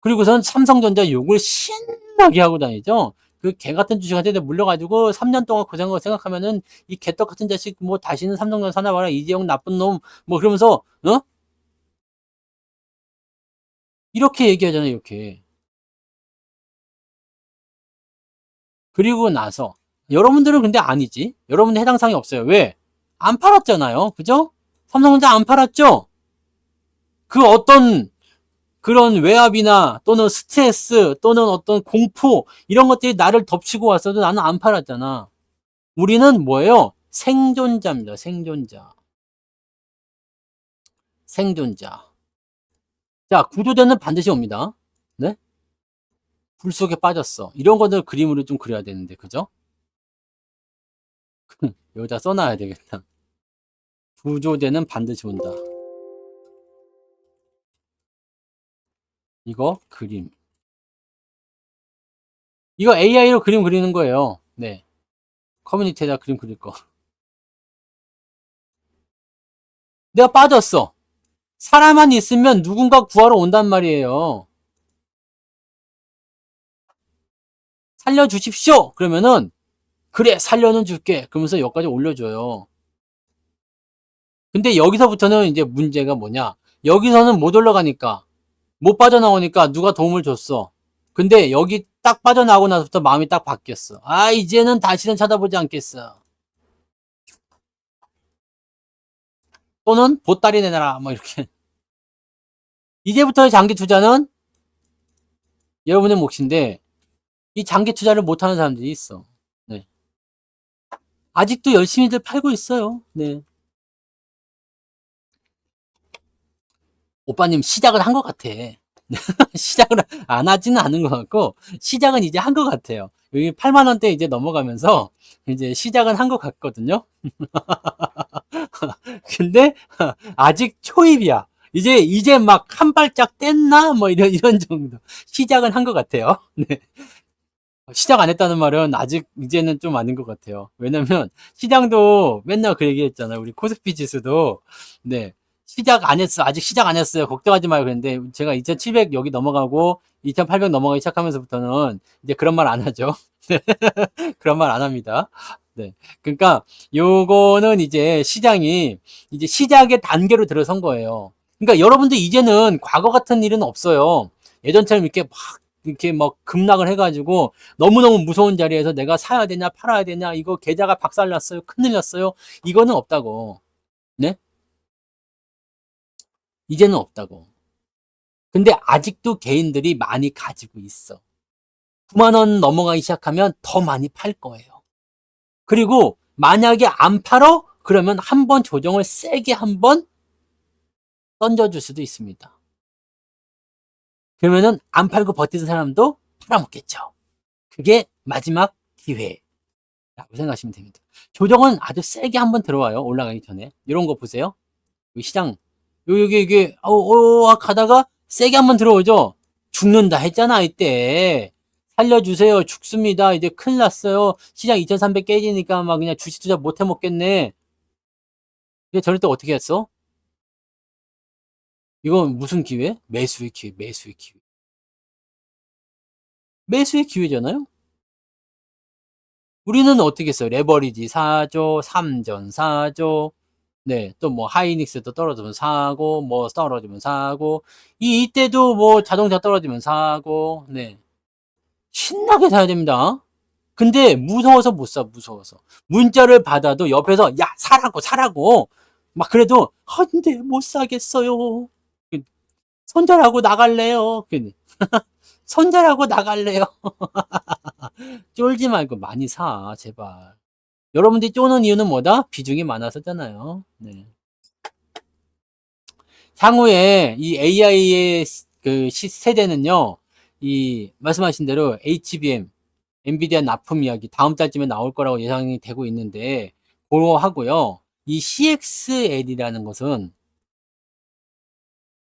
그리고선 삼성전자 욕을 신나게 하고 다니죠? 그 개 같은 주식한테 물려가지고 3년 동안 고생한 거 생각하면은 이 개떡 같은 자식 뭐 다시는 삼성전자 사나 봐라. 이재용 나쁜 놈. 뭐 그러면서, 이렇게 얘기하잖아요, 이렇게. 그리고 나서, 여러분들은 근데 아니지. 여러분들 해당 사항이 없어요. 왜? 안 팔았잖아요. 그죠? 삼성전자 안 팔았죠? 그 어떤 그런 외압이나 또는 스트레스 또는 어떤 공포 이런 것들이 나를 덮치고 왔어도 나는 안 팔았잖아. 우리는 뭐예요? 생존자입니다. 생존자. 생존자. 자, 구조대는 반드시 옵니다. 네? 불 속에 빠졌어. 이런 것들 그림으로 좀 그려야 되는데, 그죠? 여기다 써놔야 되겠다. 구조대는 반드시 온다. 이거 그림. 이거 AI로 그림 그리는 거예요. 네. 커뮤니티에다 그림 그릴 거. 내가 빠졌어. 사람만 있으면 누군가 구하러 온단 말이에요. 살려주십시오! 그러면은, 그래, 살려는 줄게. 그러면서 여기까지 올려줘요. 근데 여기서부터는 이제 문제가 뭐냐? 여기서는 못 올라가니까, 못 빠져나오니까 누가 도움을 줬어. 근데 여기 딱 빠져나오고 나서부터 마음이 딱 바뀌었어. 아, 이제는 다시는 쳐다보지 않겠어. 또는 보따리 내놔라. 뭐 이렇게. 이제부터의 장기 투자는 여러분의 몫인데, 이 장기 투자를 못하는 사람들이 있어. 네. 아직도 열심히들 팔고 있어요. 네. 오빠님 시작을 한 것 같아. 시작을 안 하지는 않은 것 같고, 시작은 이제 한 것 같아요. 여기 8만 원대 이제 넘어가면서 이제 시작은 한 것 같거든요. 근데 아직 초입이야. 이제 막 한 발짝 뗐나? 뭐 이런 정도. 시작은 한 것 같아요. 네. 시작 안 했다는 말은 아직 이제는 좀 아닌 것 같아요. 왜냐면 시장도 맨날 그 얘기 했잖아요. 우리 코스피 지수도 네. 시작 안 했어. 아직 시작 안 했어요. 걱정하지 마요. 그랬는데 제가 2700 여기 넘어가고 2800 넘어가기 시작하면서부터는 이제 그런 말 안 하죠. 그런 말 안 합니다. 네. 그러니까 요거는 이제 시장이 이제 시작의 단계로 들어선 거예요. 그러니까 여러분들 이제는 과거 같은 일은 없어요. 예전처럼 이렇게 막 급락을 해가지고 너무너무 무서운 자리에서 내가 사야 되냐 팔아야 되냐 이거 계좌가 박살났어요 큰일 났어요 이거는 없다고. 네? 이제는 없다고. 근데 아직도 개인들이 많이 가지고 있어. 9만 원 넘어가기 시작하면 더 많이 팔 거예요. 그리고 만약에 안 팔어 그러면 한번 조정을 세게 한번 던져줄 수도 있습니다. 그러면은 안 팔고 버티는 사람도 팔아먹겠죠. 그게 마지막 기회라고 생각하시면 됩니다. 조정은 아주 세게 한번 들어와요. 올라가기 전에. 이런 거 보세요. 시장 여기 이게 가다가 세게 한번 들어오죠. 죽는다 했잖아 이때. 살려주세요. 죽습니다. 이제 큰일 났어요. 시장 2300 깨지니까 막 그냥 주식 투자 못 해먹겠네. 근데 저럴 때 어떻게 했어? 이건 무슨 기회? 매수의 기회, 매수의 기회. 매수의 기회잖아요? 우리는 어떻게 했어요? 레버리지 사죠, 삼전 사죠, 네, 또 뭐 하이닉스도 떨어지면 사고, 뭐 떨어지면 사고, 이때도 뭐 자동차 떨어지면 사고, 네. 신나게 사야 됩니다. 근데 무서워서 못 사, 무서워서. 문자를 받아도 옆에서, 야, 사라고, 사라고. 막 그래도, 근데 못 사겠어요. 손절하고 나갈래요. 손절하고 나갈래요. 쫄지 말고 많이 사, 제발. 여러분들이 쪼는 이유는 뭐다? 비중이 많아서잖아요. 네. 향후에 이 AI의 그 세대는요, 이 말씀하신 대로 HBM, 엔비디아 납품 이야기 다음 달쯤에 나올 거라고 예상이 되고 있는데, 그거 하고요. 이 CXL이라는 것은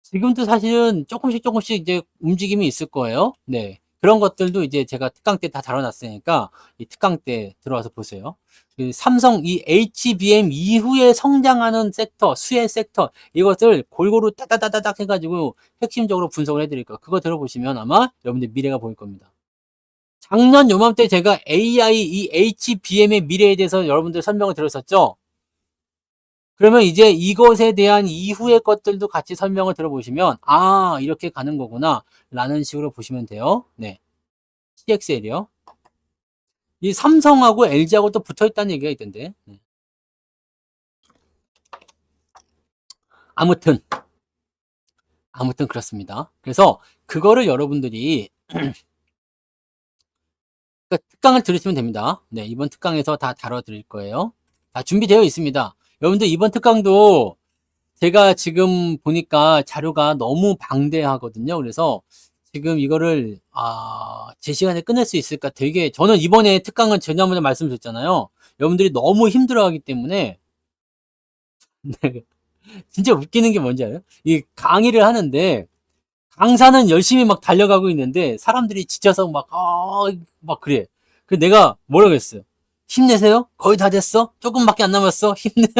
지금도 사실은 조금씩 이제 움직임이 있을 거예요. 네. 그런 것들도 이제 제가 특강 때 다 다뤄놨으니까 이 특강 때 들어와서 보세요. 그 삼성 이 HBM 이후에 성장하는 섹터, 수혜 섹터 이것을 골고루 따다다다닥 해가지고 핵심적으로 분석을 해드릴 거예요. 그거 들어보시면 아마 여러분들 미래가 보일 겁니다. 작년 요맘때 제가 AI 이 HBM의 미래에 대해서 여러분들 설명을 드렸었죠. 그러면 이제 이것에 대한 이후의 것들도 같이 설명을 들어보시면 아 이렇게 가는 거구나 라는 식으로 보시면 돼요. 네, CXL이요. 이 삼성하고 LG하고 또 붙어있다는 얘기가 있던데. 네. 아무튼 그렇습니다. 그래서 그거를 여러분들이 그러니까 특강을 들으시면 됩니다. 네, 이번 특강에서 다 다뤄드릴 거예요. 다 준비되어 있습니다. 여러분들 이번 특강도 제가 지금 보니까 자료가 너무 방대하거든요. 그래서 지금 이거를 제 시간에 끝낼 수 있을까 되게 저는 이번에 특강은 지난번에 말씀드렸잖아요. 여러분들이 너무 힘들어하기 때문에 네, 진짜 웃기는 게 뭔지 알아요? 이 강의를 하는데 강사는 열심히 막 달려가고 있는데 사람들이 지쳐서 막 그래. 그 내가 뭐라고 했어요? 힘내세요. 거의 다 됐어. 조금밖에 안 남았어. 힘내요.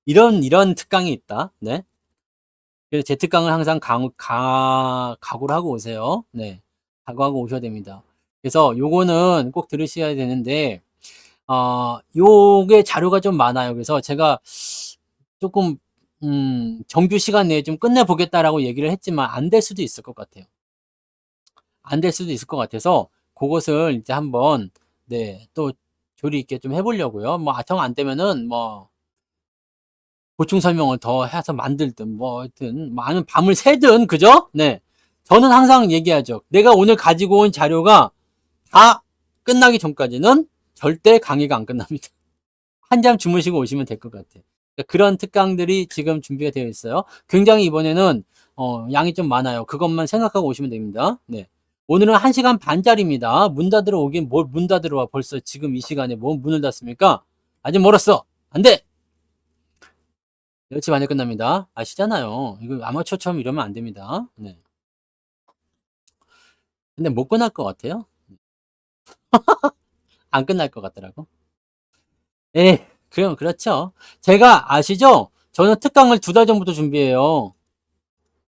이런 특강이 있다. 네. 그래서 제 특강을 항상 각오를 하고 오세요. 네. 각오하고 오셔야 됩니다. 그래서 요거는 꼭 들으셔야 되는데, 요게 자료가 좀 많아요. 그래서 제가 조금 정규 시간 내에 좀 끝내보겠다라고 얘기를 했지만 안 될 수도 있을 것 같아요. 안 될 수도 있을 것 같아서 그것을 이제 한번 네, 또 조리 있게 좀 해보려고요. 뭐 정 안 되면은 뭐 보충 설명을 더 해서 만들든 뭐 하여튼 많은 밤을 새든 그죠? 네. 저는 항상 얘기하죠. 내가 오늘 가지고 온 자료가 다 끝나기 전까지는 절대 강의가 안 끝납니다. 한잠 주무시고 오시면 될 것 같아요. 그러니까 그런 특강들이 지금 준비가 되어 있어요. 굉장히 이번에는 양이 좀 많아요. 그것만 생각하고 오시면 됩니다. 네. 오늘은 1시간 반짜리입니다. 문 닫으러 오긴 뭘 문 닫으러 와. 벌써 지금 이 시간에 뭐 문을 닫습니까? 아직 멀었어. 안 돼! 10시 반에 끝납니다. 아시잖아요. 이거 아마추어처럼 이러면 안 됩니다. 네. 근데 못 끝날 것 같아요. 안 끝날 것 같더라고. 예, 그럼 그렇죠. 제가 아시죠? 저는 특강을 2달 전부터 준비해요.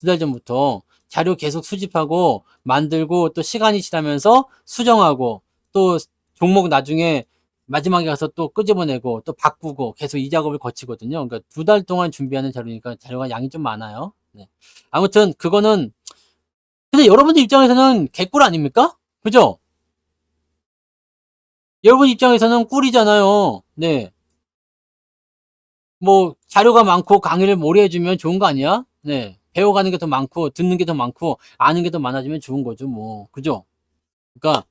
2달 전부터 자료 계속 수집하고 만들고 또 시간이 지나면서 수정하고 또 종목 나중에 마지막에 가서 또 끄집어내고 또 바꾸고 계속 이 작업을 거치거든요. 그러니까 2달 동안 준비하는 자료니까 자료가 양이 좀 많아요. 네. 아무튼 그거는 근데 여러분들 입장에서는 개꿀 아닙니까? 그죠? 여러분 입장에서는 꿀이잖아요. 네. 뭐 자료가 많고 강의를 오래 해주면 좋은 거 아니야? 네. 배워가는 게 더 많고 듣는 게 더 많고 아는 게 더 많아지면 좋은 거죠. 뭐 그죠? 그러니까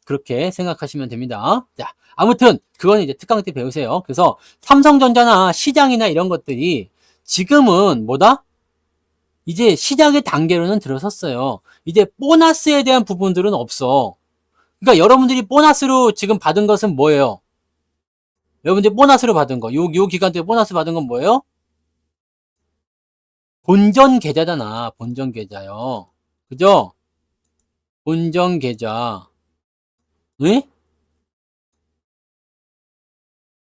그렇게 생각하시면 됩니다. 자, 아무튼 그건 이제 특강 때 배우세요. 그래서 삼성전자나 시장이나 이런 것들이 지금은 뭐다? 이제 시작의 단계로는 들어섰어요. 이제 보너스에 대한 부분들은 없어. 그러니까 여러분들이 보너스로 지금 받은 것은 뭐예요? 여러분들이 보너스로 받은 거, 요 기간 동에 보너스 받은 건 뭐예요? 본전 계좌잖아. 본전 계좌요. 그죠? 본전 계좌. 네?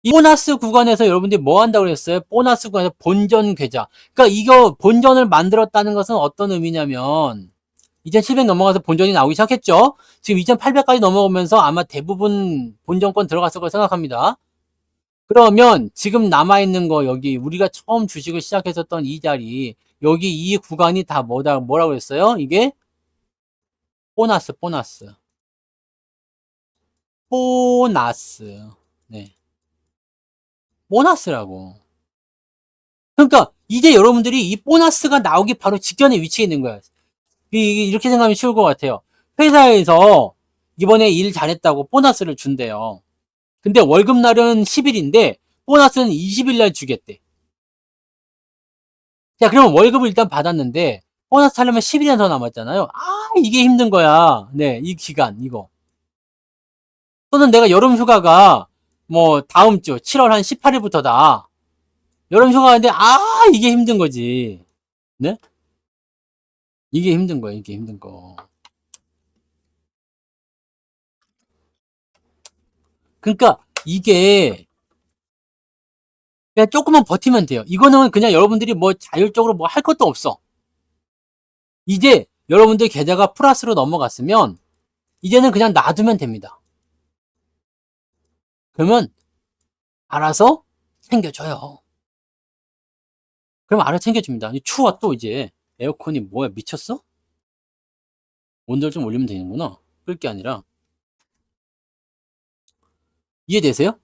이 보너스 구간에서 여러분들이 뭐 한다고 그랬어요? 보너스 구간에서 본전 계좌. 그러니까 이거 본전을 만들었다는 것은 어떤 의미냐면 2700 넘어가서 본전이 나오기 시작했죠. 지금 2800까지 넘어오면서 아마 대부분 본전권 들어갔을 걸 생각합니다. 그러면 지금 남아있는 거 여기 우리가 처음 주식을 시작했었던 이 자리 여기 이 구간이 다 뭐라고 했어요? 이게 보너스 보너스 보너스 네 보너스라고. 그러니까 이제 여러분들이 이 보너스가 나오기 바로 직전에 위치해 있는 거야. 이렇게 생각하면 쉬울 것 같아요. 회사에서 이번에 일 잘했다고 보너스를 준대요. 근데 월급날은 10일인데 보너스는 20일 날 주겠대. 자, 그럼 월급을 일단 받았는데 보너스 하려면 10일이나 더 남았잖아요. 아, 이게 힘든 거야. 네, 이 기간 이거. 또는 내가 여름 휴가가 뭐 다음 주 7월 한 18일부터다. 여름 휴가인데 이게 힘든 거지. 네? 이게 힘든 거야. 이게 힘든 거. 그러니까 이게 그냥 조금만 버티면 돼요. 이거는 그냥 여러분들이 뭐 자율적으로 뭐 할 것도 없어. 이제 여러분들 계좌가 플러스로 넘어갔으면 이제는 그냥 놔두면 됩니다. 그러면 알아서 챙겨줘요. 그럼 알아서 챙겨줍니다. 추워 또 이제 에어컨이 뭐야 미쳤어? 온도를 좀 올리면 되는구나. 끌 게 아니라 이해되세요?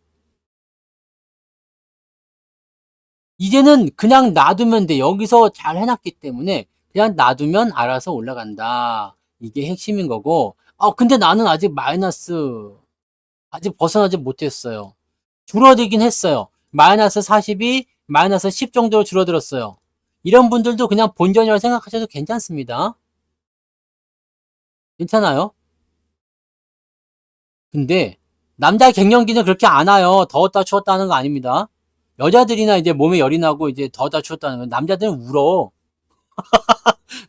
이제는 그냥 놔두면 돼. 여기서 잘 해놨기 때문에 그냥 놔두면 알아서 올라간다. 이게 핵심인 거고. 근데 나는 아직 마이너스 아직 벗어나지 못했어요. 줄어들긴 했어요. 마이너스 42, 마이너스 10 정도로 줄어들었어요. 이런 분들도 그냥 본전이라고 생각하셔도 괜찮습니다. 괜찮아요? 근데 남자 갱년기는 그렇게 안 와요. 더웠다 추웠다 하는 거 아닙니다. 여자들이나 이제 몸에 열이 나고 이제 더웠다 추웠다 하는 건 남자들은 울어.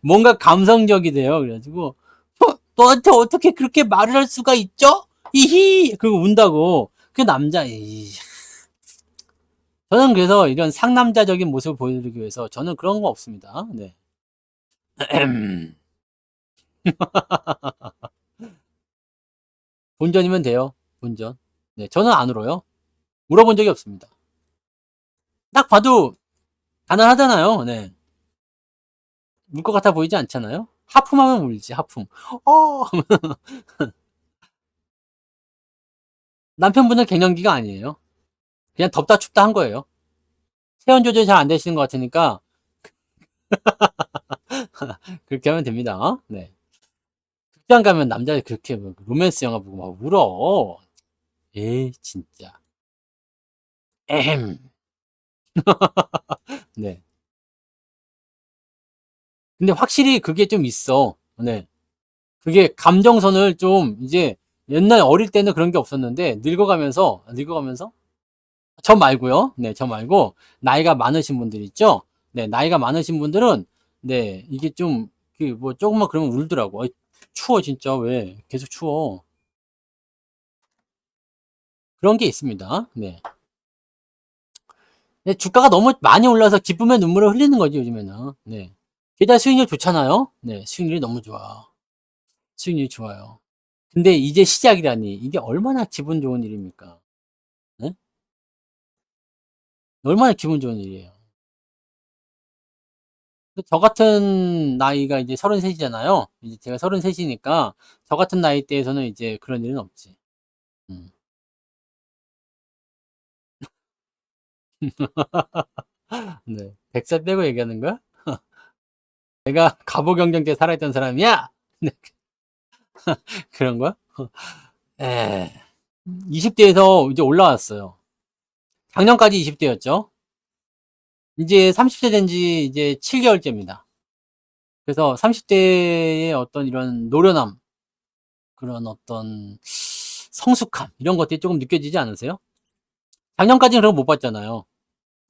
뭔가 감성적이 돼요. 그래가지고 너한테 어떻게 그렇게 말을 할 수가 있죠? 이히 그거 운다고. 그 남자 저는 그래서 이런 상남자적인 모습을 보여드리기 위해서 저는 그런 거 없습니다. 네. 본전이면 돼요. 본전. 네, 저는 안 울어요. 울어본 적이 없습니다. 딱 봐도 가난하잖아요. 네. 울 것 같아 보이지 않잖아요? 하품하면 울지, 하품. 어! 남편분은 갱년기가 아니에요. 그냥 덥다 춥다 한 거예요. 체온 조절이 잘 안 되시는 것 같으니까 그렇게 하면 됩니다. 네. 극장 가면 남자들 그렇게 뭐 로맨스 영화 보고 막 울어. 에이, 진짜. 에헴. 네. 근데 확실히 그게 좀 있어. 네. 그게 감정선을 좀 이제 옛날 어릴 때는 그런 게 없었는데 늙어가면서 저 말고요. 네, 저 말고 나이가 많으신 분들 있죠? 네, 나이가 많으신 분들은 네, 이게 좀 그 뭐 조금만 그러면 울더라고. 어이, 추워 진짜 왜 계속 추워. 그런 게 있습니다. 네. 네, 주가가 너무 많이 올라서 기쁨의 눈물을 흘리는 거지 요즘에는. 네. 게다가 수익률 좋잖아요. 네, 수익률이 너무 좋아. 수익률이 좋아요. 근데 이제 시작이라니 이게 얼마나 기분 좋은 일입니까? 네? 얼마나 기분 좋은 일이에요. 저 같은 나이가 이제 33이잖아요. 이제 제가 33이니까 저 같은 나이대에서는 이제 그런 일은 없지. 음. 네. 100살 빼고 얘기하는 거야? 내가 갑오경쟁 때 살아있던 사람이야. 네. 그런 거야? 에. 20대에서 이제 올라왔어요. 작년까지 20대였죠. 이제 30대 된 지 이제 7개월째입니다. 그래서 30대의 어떤 이런 노련함, 그런 어떤 성숙함, 이런 것들이 조금 느껴지지 않으세요? 작년까지는 그런 거 못 봤잖아요.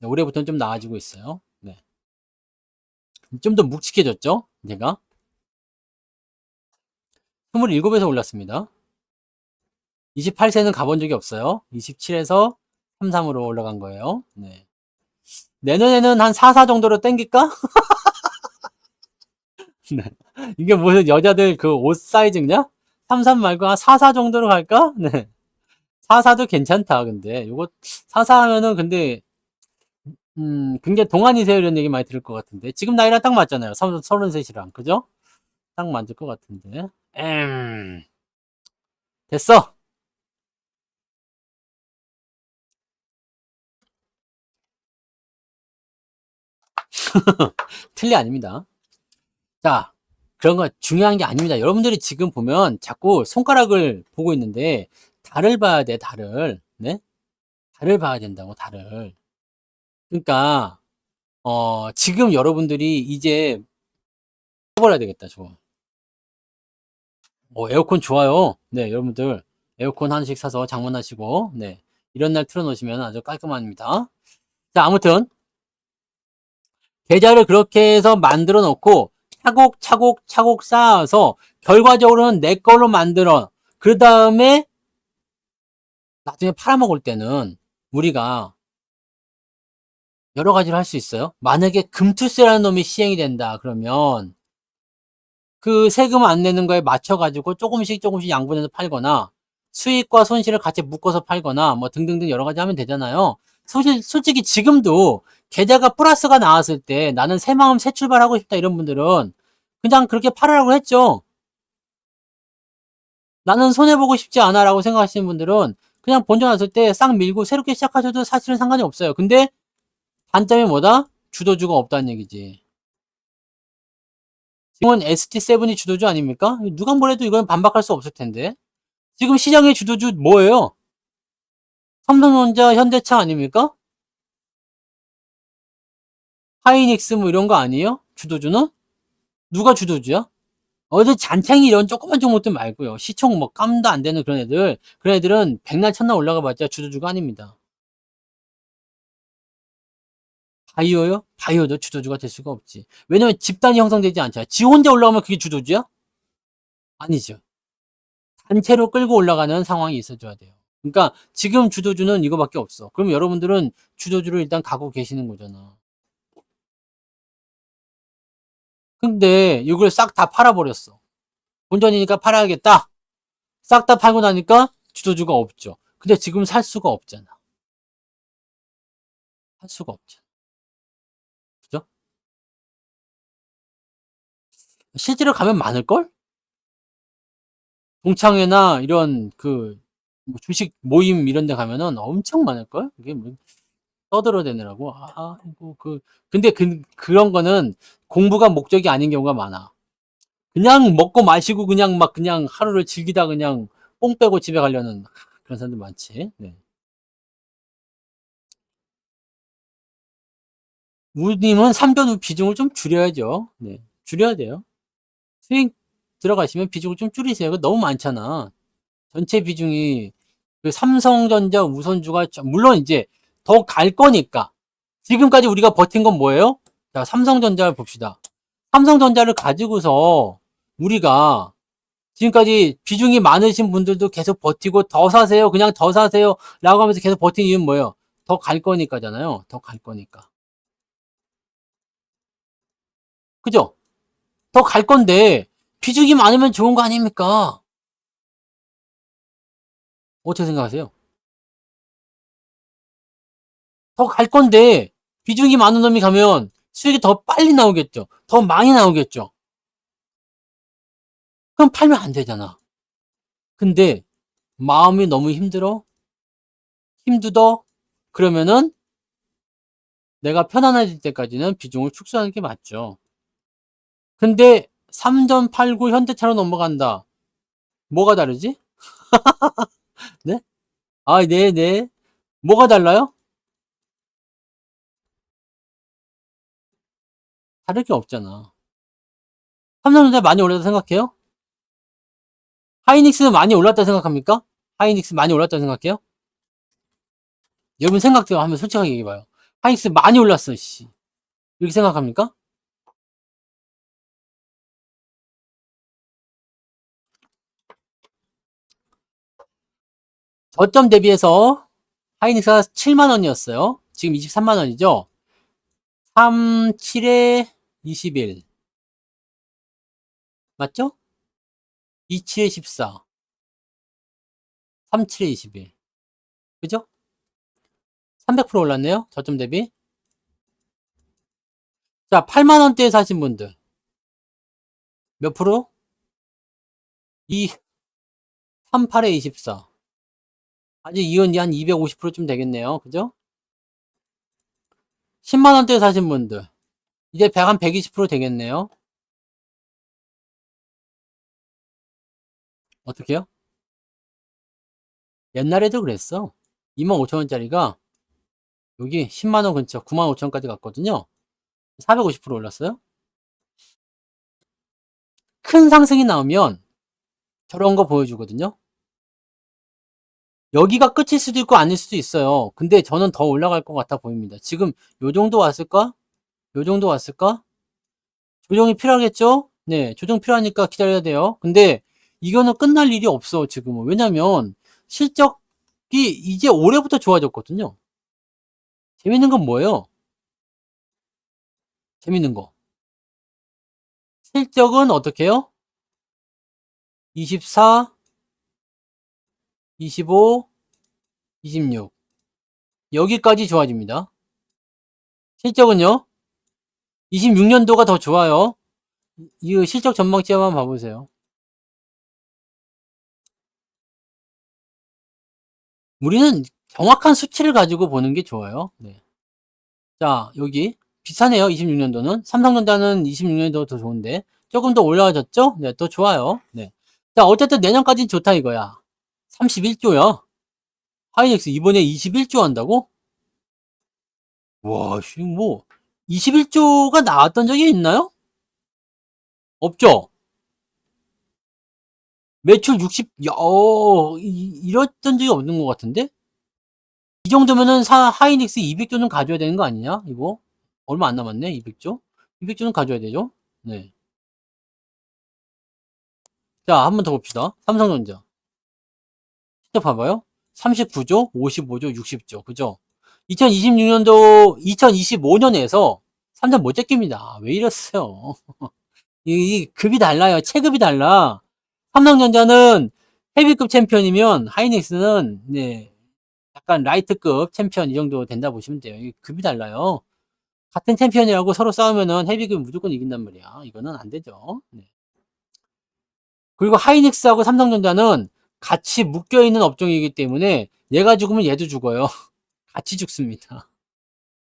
네, 올해부터는 좀 나아지고 있어요. 네. 좀 더 묵직해졌죠? 제가 27에서 올랐습니다. 28세는 가본 적이 없어요. 27에서 33으로 올라간 거예요. 네. 내년에는 한 44 정도로 땡길까? 네. 이게 무슨 여자들 그 옷 사이즈냐? 33 말고 한 44 정도로 갈까? 네. 44도 괜찮다, 근데. 요거 44 하면은 근데 굉장히 동안이세요? 이런 얘기 많이 들을 것 같은데. 지금 나이랑 딱 맞잖아요. 33이랑. 그죠? 딱 맞을 것 같은데. 됐어. 틀리 아닙니다. 자, 그런 거 중요한 게 아닙니다. 여러분들이 지금 보면 자꾸 손가락을 보고 있는데, 달을 봐야 돼, 달을. 네? 달을 봐야 된다고, 달을. 그러니까, 지금 여러분들이 이제 써버려야 되겠다, 저거. 에어컨 좋아요. 네, 여러분들. 에어컨 하나씩 사서 장만하시고, 네. 이런 날 틀어놓으시면 아주 깔끔합니다. 자, 아무튼, 계좌를 그렇게 해서 만들어 놓고, 차곡차곡 쌓아서, 결과적으로는 내 걸로 만들어. 그 다음에, 나중에 팔아먹을 때는, 우리가 여러 가지를 할 수 있어요. 만약에 금투세라는 놈이 시행이 된다, 그러면, 그 세금 안 내는 거에 맞춰가지고 조금씩 양분해서 팔거나 수익과 손실을 같이 묶어서 팔거나 뭐 등등등 여러 가지 하면 되잖아요. 솔직히 지금도 계좌가 플러스가 나왔을 때 나는 새 마음 새 출발하고 싶다 이런 분들은 그냥 그렇게 팔으라고 했죠. 나는 손해보고 싶지 않아 라고 생각하시는 분들은 그냥 본전 왔을 때 싹 밀고 새롭게 시작하셔도 사실은 상관이 없어요. 근데 단점이 뭐다? 주도주가 없다는 얘기지. 지금은 ST7이 주도주 아닙니까? 누가 뭐래도 이건 반박할 수 없을 텐데. 지금 시장의 주도주 뭐예요? 삼성전자, 현대차 아닙니까? 하이닉스 뭐 이런 거 아니에요? 주도주는? 누가 주도주야? 어제 잔챙이 이런 조그만 종목들 말고요. 시총 뭐 깜도 안 되는 그런 애들은 백날 천날 올라가 봤자 주도주가 아닙니다. 바이오요? 바이오도 주도주가 될 수가 없지. 왜냐면 집단이 형성되지 않잖아. 지 혼자 올라가면 그게 주도주야? 아니죠. 단체로 끌고 올라가는 상황이 있어줘야 돼요. 그러니까 지금 주도주는 이거밖에 없어. 그럼 여러분들은 주도주를 일단 갖고 계시는 거잖아. 근데 이걸 싹 다 팔아버렸어. 본전이니까 팔아야겠다. 싹 다 팔고 나니까 주도주가 없죠. 근데 지금 살 수가 없잖아. 살 수가 없죠. 실제로 가면 많을걸? 동창회나 이런 뭐 주식 모임 이런 데 가면은 엄청 많을걸? 그게 뭐 떠들어대느라고. 아이고, 근데 그런 거는 공부가 목적이 아닌 경우가 많아. 그냥 먹고 마시고 그냥 하루를 즐기다 그냥 뽕 빼고 집에 가려는 그런 사람들 많지. 네. 우님은 삼변 비중을 좀 줄여야죠. 네. 줄여야 돼요. 수익 들어가시면 비중을 좀 줄이세요. 너무 많잖아. 전체 비중이 삼성전자 우선주가 물론 이제 더 갈 거니까 지금까지 우리가 버틴 건 뭐예요? 자, 삼성전자를 봅시다. 삼성전자를 가지고서 우리가 지금까지 비중이 많으신 분들도 계속 버티고 더 사세요. 그냥 더 사세요. 라고 하면서 계속 버틴 이유는 뭐예요? 더 갈 거니까잖아요. 더 갈 거니까. 그죠? 더 갈 건데 비중이 많으면 좋은 거 아닙니까? 어떻게 생각하세요? 더 갈 건데 비중이 많은 놈이 가면 수익이 더 빨리 나오겠죠. 더 많이 나오겠죠. 그럼 팔면 안 되잖아. 근데 마음이 너무 힘들어? 힘들어? 그러면은 내가 편안해질 때까지는 비중을 축소하는 게 맞죠. 근데 3.89 현대차로 넘어간다. 뭐가 다르지? 네? 아, 네. 뭐가 달라요? 다를 게 없잖아. 삼성전자 많이 올랐다 생각해요? 하이닉스 많이 올랐다 생각합니까? 하이닉스 많이 올랐다 생각해요? 여러분 생각대로 한번 솔직하게 얘기해봐요. 하이닉스 많이 올랐어, 씨. 이렇게 생각합니까? 저점 대비해서 하이닉스가 7만원이었어요. 지금 23만원이죠? 3, 7에 21. 맞죠? 2, 7에 14. 3, 7에 21. 그죠? 300% 올랐네요. 저점 대비. 자, 8만원대에 사신 분들. 몇 프로? 2, 3, 8에 24. 아직 이언이 한 250%쯤 되겠네요. 그죠? 10만원대에 사신 분들. 이제 한 120% 되겠네요. 어떻게요? 옛날에도 그랬어. 25,000원짜리가 여기 10만원 근처 95,000원까지 갔거든요. 450% 올랐어요. 큰 상승이 나오면 저런 거 보여주거든요. 여기가 끝일 수도 있고 아닐 수도 있어요. 근데 저는 더 올라갈 것 같아 보입니다. 지금 요 정도 왔을까? 요 정도 왔을까? 조정이 필요하겠죠? 네, 조정 필요하니까 기다려야 돼요. 근데 이거는 끝날 일이 없어, 지금은. 왜냐면 실적이 이제 올해부터 좋아졌거든요. 재밌는 건 뭐예요? 재밌는 거. 실적은 어떻게 해요? 24, 25, 26. 여기까지 좋아집니다. 실적은요? 26년도가 더 좋아요. 이 실적 전망치 한번 봐보세요. 우리는 정확한 수치를 가지고 보는 게 좋아요. 네. 자, 여기 비슷하네요. 26년도는. 삼성전자는 26년도 더 좋은데 조금 더 올라와졌죠? 네, 더 좋아요. 네. 자, 어쨌든 내년까지는 좋다 이거야. 31조야. 하이닉스 이번에 21조 한다고? 와, 뭐 21조가 나왔던 적이 있나요? 없죠. 매출 60, 이랬던 적이 없는 것 같은데? 이 정도면은 하이닉스 200조는 가져야 되는 거 아니냐? 이거? 얼마 안 남았네, 200조? 200조는 가져야 되죠? 네. 자, 한 번 더 봅시다. 삼성전자. 진짜 봐봐요. 39조, 55조, 60조. 그죠? 2026년도, 2025년에서 삼성 못 잡깁니다. 왜 이랬어요? 이 급이 달라요. 체급이 달라. 삼성전자는 헤비급 챔피언이면 하이닉스는 네, 약간 라이트급 챔피언 이 정도 된다 보시면 돼요. 이 급이 달라요. 같은 챔피언이라고 서로 싸우면은 헤비급이 무조건 이긴단 말이야. 이거는 안 되죠. 네. 그리고 하이닉스하고 삼성전자는 같이 묶여있는 업종이기 때문에 얘가 죽으면 얘도 죽어요. 같이 죽습니다.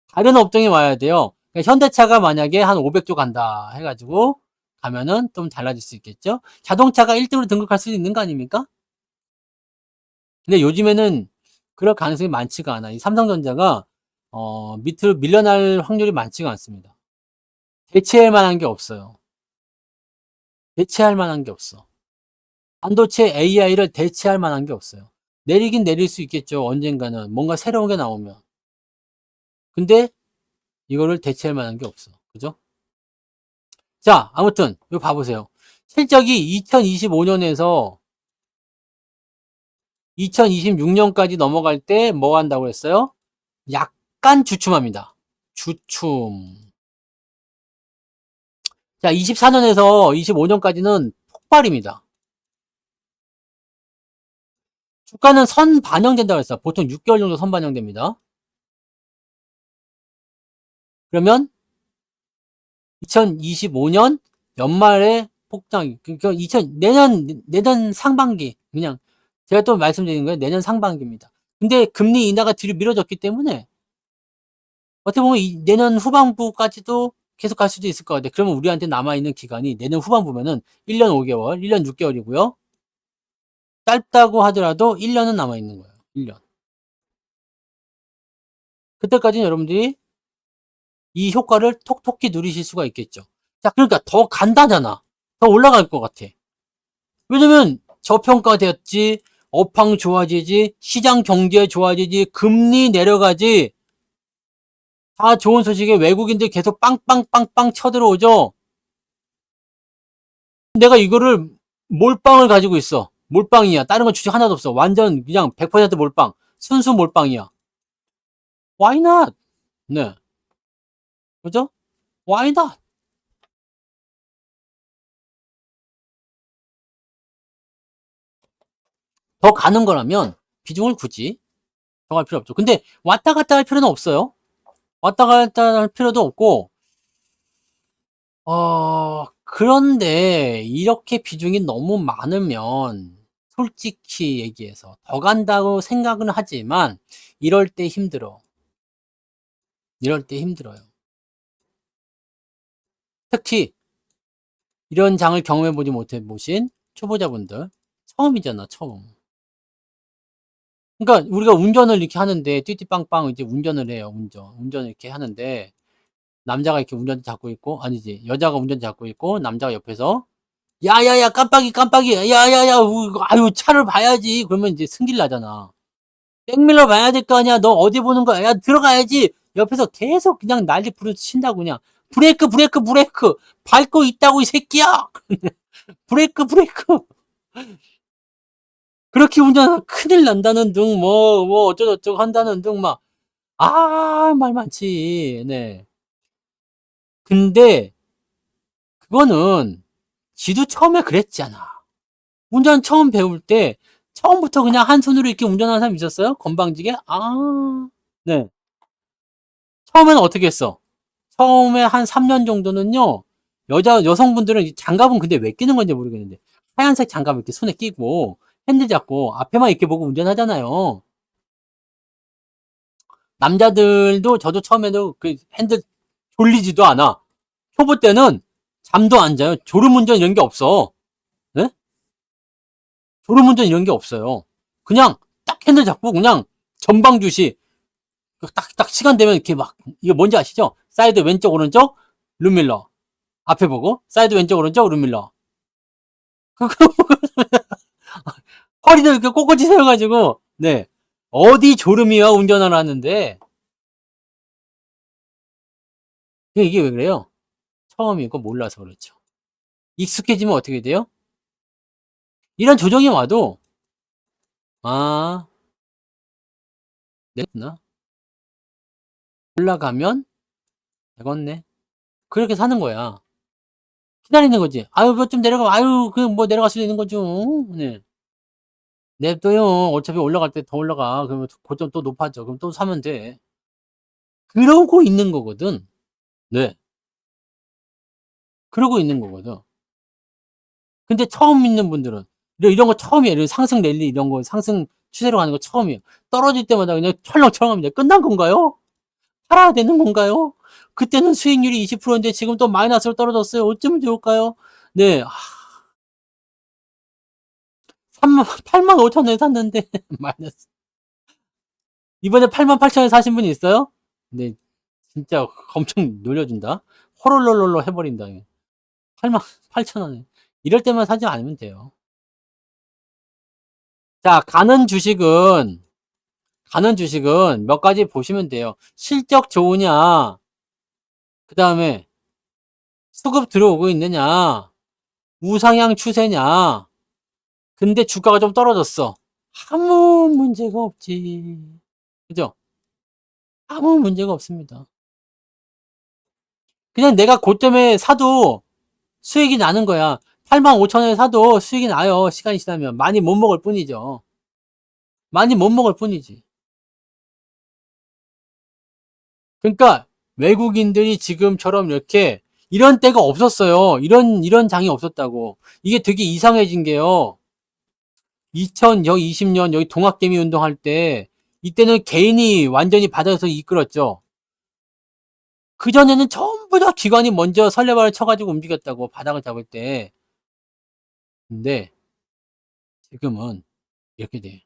다른 업종이 와야 돼요. 그러니까 현대차가 만약에 한 500조 간다 해가지고 가면은 좀 달라질 수 있겠죠. 자동차가 1등으로 등극할 수 있는 거 아닙니까? 근데 요즘에는 그럴 가능성이 많지가 않아. 이 삼성전자가 밑으로 밀려날 확률이 많지가 않습니다. 대체할 만한 게 없어요. 대체할 만한 게 없어. 반도체 AI를 대체할 만한 게 없어요. 내리긴 내릴 수 있겠죠. 언젠가는 뭔가 새로운 게 나오면. 근데 이거를 대체할 만한 게 없어. 그죠? 자, 아무튼 이거 봐보세요. 실적이 2025년에서 2026년까지 넘어갈 때 뭐 한다고 했어요? 약간 주춤합니다. 주춤. 자, 24년에서 25년까지는 폭발입니다. 주가는 선 반영된다고 했어요. 보통 6개월 정도 선 반영됩니다. 그러면 2025년 연말에 폭등, 그러니까 내년 상반기, 그냥 제가 또 말씀드리는 거예요. 내년 상반기입니다. 근데 금리 인하가 뒤로 미뤄졌기 때문에 어떻게 보면 내년 후반부까지도 계속 갈 수도 있을 것 같아요. 그러면 우리한테 남아있는 기간이 내년 후반부면은 1년 5개월, 1년 6개월이고요. 짧다고 하더라도 1년은 남아있는 거예요. 1년. 그때까지는 여러분들이 이 효과를 톡톡히 누리실 수가 있겠죠. 자, 그러니까 더 간다잖아. 더 올라갈 것 같아. 왜냐면 저평가되었지, 업황 좋아지지, 시장 경제 좋아지지, 금리 내려가지, 다 좋은 소식에 외국인들 계속 빵빵빵빵 쳐들어오죠. 내가 이거를 몰빵을 가지고 있어. 몰빵이야. 다른 건 주식 하나도 없어. 완전 그냥 100% 몰빵. 순수 몰빵이야. Why not? 네. 그죠? Why not? 더 가는 거라면 비중을 굳이 정할 필요 없죠. 근데 왔다 갔다 할 필요는 없어요. 왔다 갔다 할 필요도 없고, 그런데 이렇게 비중이 너무 많으면 솔직히 얘기해서 더 간다고 생각은 하지만 이럴 때 힘들어. 이럴 때 힘들어요. 특히 이런 장을 경험해보지 못해 보신 초보자분들 처음이잖아, 처음. 그러니까 우리가 운전을 이렇게 하는데 띠띠빵빵 이제 운전을 해요. 운전을 이렇게 하는데 남자가 이렇게 운전대 잡고 있고, 아니지, 여자가 운전대 잡고 있고 남자가 옆에서 야야야 깜빡이 야야야 아유 차를 봐야지. 그러면 이제 승질 나잖아. 백밀러 봐야 될 거 아니야. 너 어디 보는 거야? 야 들어가야지. 옆에서 계속 그냥 난리 부르친다고. 그냥 브레이크 밟고 있다고 이 새끼야. 브레이크 그렇게 운전하면 큰일 난다는 등 뭐 어쩌고저쩌고 한다는 등 막 말 많지. 네. 근데 그거는 지도 처음에 그랬잖아. 운전 처음 배울 때 처음부터 그냥 한 손으로 이렇게 운전하는 사람 있었어요? 건방지게? 네. 처음에는 어떻게 했어? 처음에 한 3년 정도는요, 여성분들은 장갑은 근데 왜 끼는 건지 모르겠는데, 하얀색 장갑 이렇게 손에 끼고, 핸들 잡고, 앞에만 이렇게 보고 운전하잖아요. 남자들도, 저도 처음에도 그 핸들 졸리지도 않아. 초보 때는 잠도 안 자요. 졸음운전 이런 게 없어. 네? 졸음운전 이런 게 없어요. 그냥 딱 핸들 잡고 그냥 전방주시 딱 시간 되면 이렇게 막 이거 뭔지 아시죠? 사이드 왼쪽 오른쪽 룸밀러 앞에 보고 사이드 왼쪽 오른쪽 룸밀러 허리도 이렇게 꼿꼿이 세워가지고 네 어디 졸음이야 운전을 하는데 이게 왜 그래요? 처음이고 몰라서 그렇죠. 익숙해지면 어떻게 돼요? 이런 조정이 와도 아 내렸나 올라가면 되겠네 그렇게 사는 거야. 기다리는 거지. 아유, 뭐 좀 내려가. 아유, 그 뭐 내려갈 수도 있는 거죠. 네. 냅둬요. 어차피 올라갈 때 더 올라가. 그러면 고점 또 높아져. 그럼 또 사면 돼. 그러고 있는 거거든. 네. 그러고 있는 거거든. 근데 처음 믿는 분들은 이런 거 처음이에요. 이런 상승 랠리 이런 거 상승 추세로 가는 거 처음이에요. 떨어질 때마다 그냥 철렁철렁합니다. 끝난 건가요? 팔아야 되는 건가요? 그때는 수익률이 20%인데 지금 또 마이너스로 떨어졌어요. 어쩌면 좋을까요? 네. 85,000원에 샀는데 마이너스. 이번에 88,000원에 사신 분이 있어요? 네. 진짜 엄청 놀려준다. 호롤롤롤로 해버린다. 88,000원에. 이럴 때만 사지 않으면 돼요. 자, 가는 주식은 몇 가지 보시면 돼요. 실적 좋으냐, 그 다음에 수급 들어오고 있느냐, 우상향 추세냐, 근데 주가가 좀 떨어졌어. 아무 문제가 없지. 그죠? 아무 문제가 없습니다. 그냥 내가 고점에 사도 수익이 나는 거야. 85,000원에 사도 수익이 나요. 시간이 지나면. 많이 못 먹을 뿐이죠. 많이 못 먹을 뿐이지. 그러니까 외국인들이 지금처럼 이렇게 이런 때가 없었어요. 이런 장이 없었다고. 이게 되게 이상해진 게요. 2020년 여기 동학개미 운동할 때 이때는 개인이 완전히 바닥에서 이끌었죠. 그전에는 전부 다 기관이 먼저 설레발을 쳐가지고 움직였다고 바닥을 잡을 때. 근데 지금은 이렇게 돼.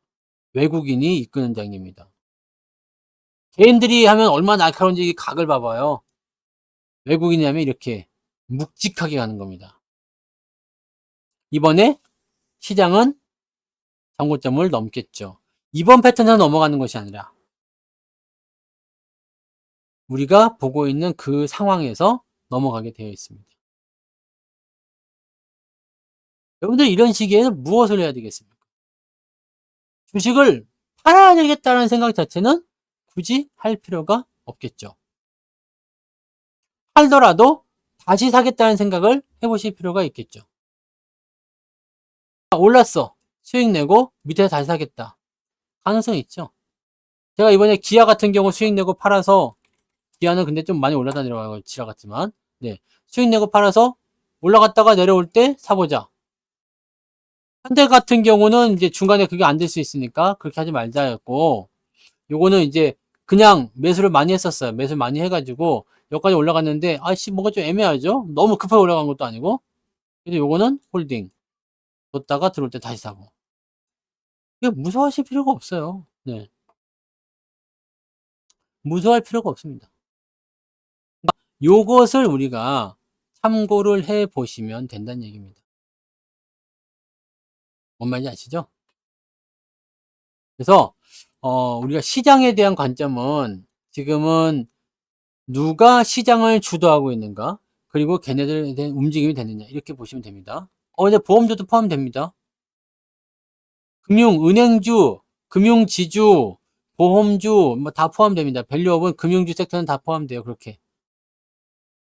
외국인이 이끄는 장입니다. 개인들이 하면 얼마나 날카로운지 각을 봐봐요. 외국인이 하면 이렇게 묵직하게 가는 겁니다. 이번에 시장은 정고점을 넘겠죠. 이번 패턴에서 넘어가는 것이 아니라 우리가 보고 있는 그 상황에서 넘어가게 되어 있습니다. 여러분들 이런 시기에는 무엇을 해야 되겠습니까? 주식을 팔아야 되겠다는 생각 자체는 굳이 할 필요가 없겠죠. 팔더라도 다시 사겠다는 생각을 해보실 필요가 있겠죠. 올랐어. 수익 내고 밑에서 다시 사겠다. 가능성이 있죠. 제가 이번에 기아 같은 경우 수익 내고 팔아서, 기아는 근데 좀 많이 올라다 내려가고 지나갔지만, 네. 수익 내고 팔아서 올라갔다가 내려올 때 사보자. 현대 같은 경우는 이제 중간에 그게 안 될 수 있으니까 그렇게 하지 말자였고, 요거는 이제 그냥 매수를 많이 했었어요. 매수 많이 해가지고 여기까지 올라갔는데 아씨 뭔가 좀 애매하죠. 너무 급하게 올라간 것도 아니고. 그래서 요거는 홀딩 뒀다가 들어올 때 다시 사고. 이거 무서워하실 필요가 없어요. 네, 무서워할 필요가 없습니다. 요것을 우리가 참고를 해 보시면 된다는 얘기입니다. 뭔 말인지 아시죠? 그래서 우리가 시장에 대한 관점은 지금은 누가 시장을 주도하고 있는가, 그리고 걔네들에 대한 움직임이 되느냐, 이렇게 보시면 됩니다. 이제 보험주도 포함됩니다. 은행주, 금융지주, 보험주, 뭐 다 포함됩니다. 밸류업은 금융주 섹터는 다 포함돼요. 그렇게.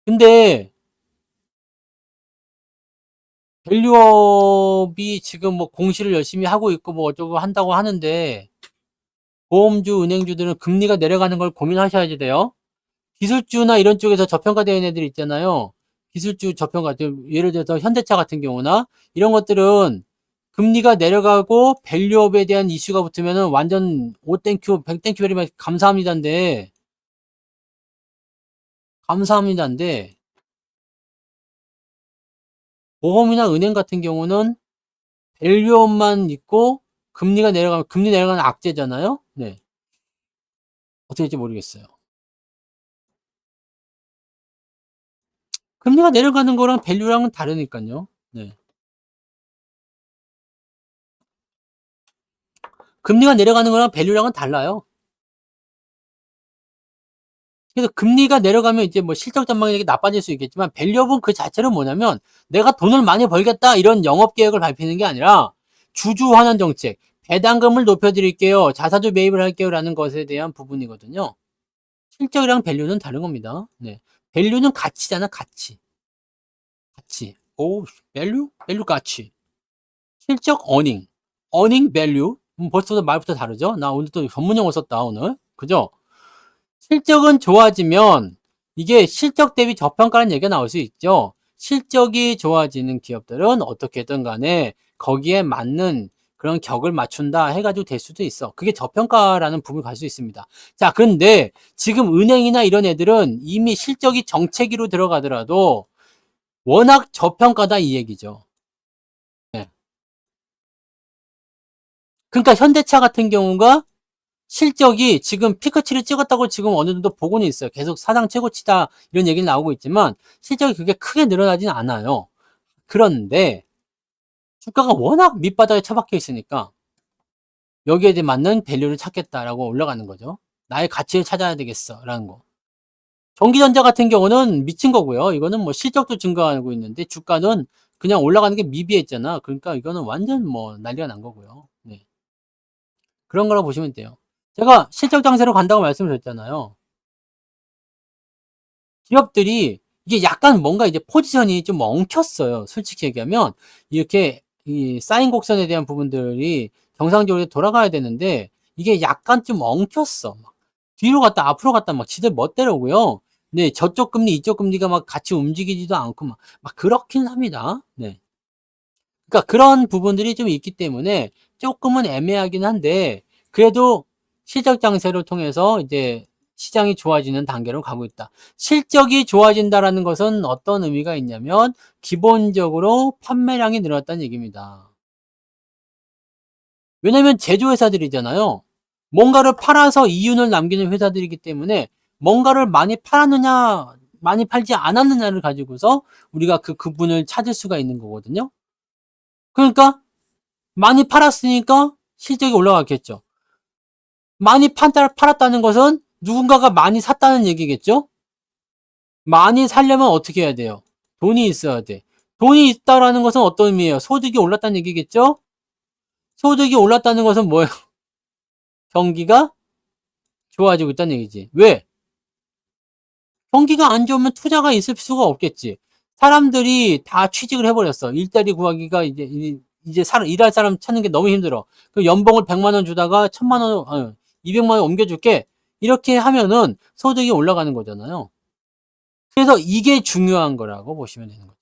근데, 밸류업이 지금 뭐 공시를 열심히 하고 있고 뭐 어쩌고 한다고 하는데, 보험주, 은행주들은 금리가 내려가는 걸 고민하셔야지 돼요. 기술주나 이런 쪽에서 저평가되는 애들 있잖아요. 기술주 저평가, 예를 들어서 현대차 같은 경우나 이런 것들은 금리가 내려가고 밸류업에 대한 이슈가 붙으면은 완전 오땡큐, 백땡큐 베리마치 감사합니다인데, 감사합니다인데, 보험이나 은행 같은 경우는 밸류업만 있고 금리가 내려가면 금리 내려가는 악재잖아요. 네. 어떻게 될지 모르겠어요. 금리가 내려가는 거랑 밸류랑은 다르니까요. 네. 금리가 내려가는 거랑 밸류랑은 달라요. 그래서 금리가 내려가면 이제 뭐 실적 전망이 되게 나빠질 수 있겠지만, 밸류업은 그 자체는 뭐냐면 내가 돈을 많이 벌겠다 이런 영업 계획을 밝히는 게 아니라 주주 환원 정책, 배당금을 높여드릴게요, 자사주 매입을 할게요라는 것에 대한 부분이거든요. 실적이랑 밸류는 다른 겁니다. 네. 밸류는 가치잖아, 가치. 가치. 밸류 가치. 실적 어닝 밸류. 벌써 말부터 다르죠? 나 오늘 또 전문 용어 썼다, 오늘. 그죠? 실적은 좋아지면 이게 실적 대비 저평가라는 얘기가 나올 수 있죠. 실적이 좋아지는 기업들은 어떻게든 간에 거기에 맞는 그런 격을 맞춘다 해가지고 될 수도 있어. 그게 저평가라는 부분이 갈 수 있습니다. 자, 그런데 지금 은행이나 이런 애들은 이미 실적이 정체기로 들어가더라도 워낙 저평가다 이 얘기죠. 네. 그러니까 현대차 같은 경우가 실적이 지금 피크치를 찍었다고 지금 어느 정도 보고는 있어요. 계속 사상 최고치다 이런 얘기는 나오고 있지만 실적이 그게 크게 늘어나지는 않아요. 그런데 주가가 워낙 밑바닥에 처박혀 있으니까 여기에 맞는 밸류를 찾겠다라고 올라가는 거죠. 나의 가치를 찾아야 되겠어라는 거. 전기전자 같은 경우는 미친 거고요. 이거는 뭐 실적도 증가하고 있는데 주가는 그냥 올라가는 게 미비했잖아. 그러니까 이거는 완전 뭐 난리가 난 거고요. 네. 그런 거라고 보시면 돼요. 제가 실적 장세로 간다고 말씀을 드렸잖아요. 기업들이 이게 약간 뭔가 이제 포지션이 좀 엉켰어요. 솔직히 얘기하면 이렇게 이 쌓인 곡선에 대한 부분들이 정상적으로 돌아가야 되는데 이게 약간 좀 엉켰어. 막 뒤로 갔다 앞으로 갔다 막 지들 멋대로고요. 네, 저쪽 금리 이쪽 금리가 막 같이 움직이지도 않고 막 그렇긴 합니다. 네. 그러니까 그런 부분들이 좀 있기 때문에 조금은 애매하긴 한데 그래도 실적 장세를 통해서 이제 시장이 좋아지는 단계로 가고 있다. 실적이 좋아진다라는 것은 어떤 의미가 있냐면 기본적으로 판매량이 늘었다는 얘기입니다. 왜냐면 제조회사들이잖아요. 뭔가를 팔아서 이윤을 남기는 회사들이기 때문에 뭔가를 많이 팔았느냐 많이 팔지 않았느냐를 가지고서 우리가 그 구분을 찾을 수가 있는 거거든요. 그러니까 많이 팔았으니까 실적이 올라갔겠죠. 많이 팔았다는 것은 누군가가 많이 샀다는 얘기겠죠. 많이 살려면 어떻게 해야 돼요? 돈이 있어야 돼. 돈이 있다라는 것은 어떤 의미예요? 소득이 올랐다는 얘기겠죠. 소득이 올랐다는 것은 뭐예요? 경기가 좋아지고 있다는 얘기지. 왜? 경기가 안 좋으면 투자가 있을 수가 없겠지. 사람들이 다 취직을 해버렸어. 일자리 구하기가 이제 일할 사람 찾는 게 너무 힘들어. 그 연봉을 100만 원 주다가 1000만 원, 200만 원 옮겨줄게. 이렇게 하면은 소득이 올라가는 거잖아요. 그래서 이게 중요한 거라고 보시면 되는 거죠.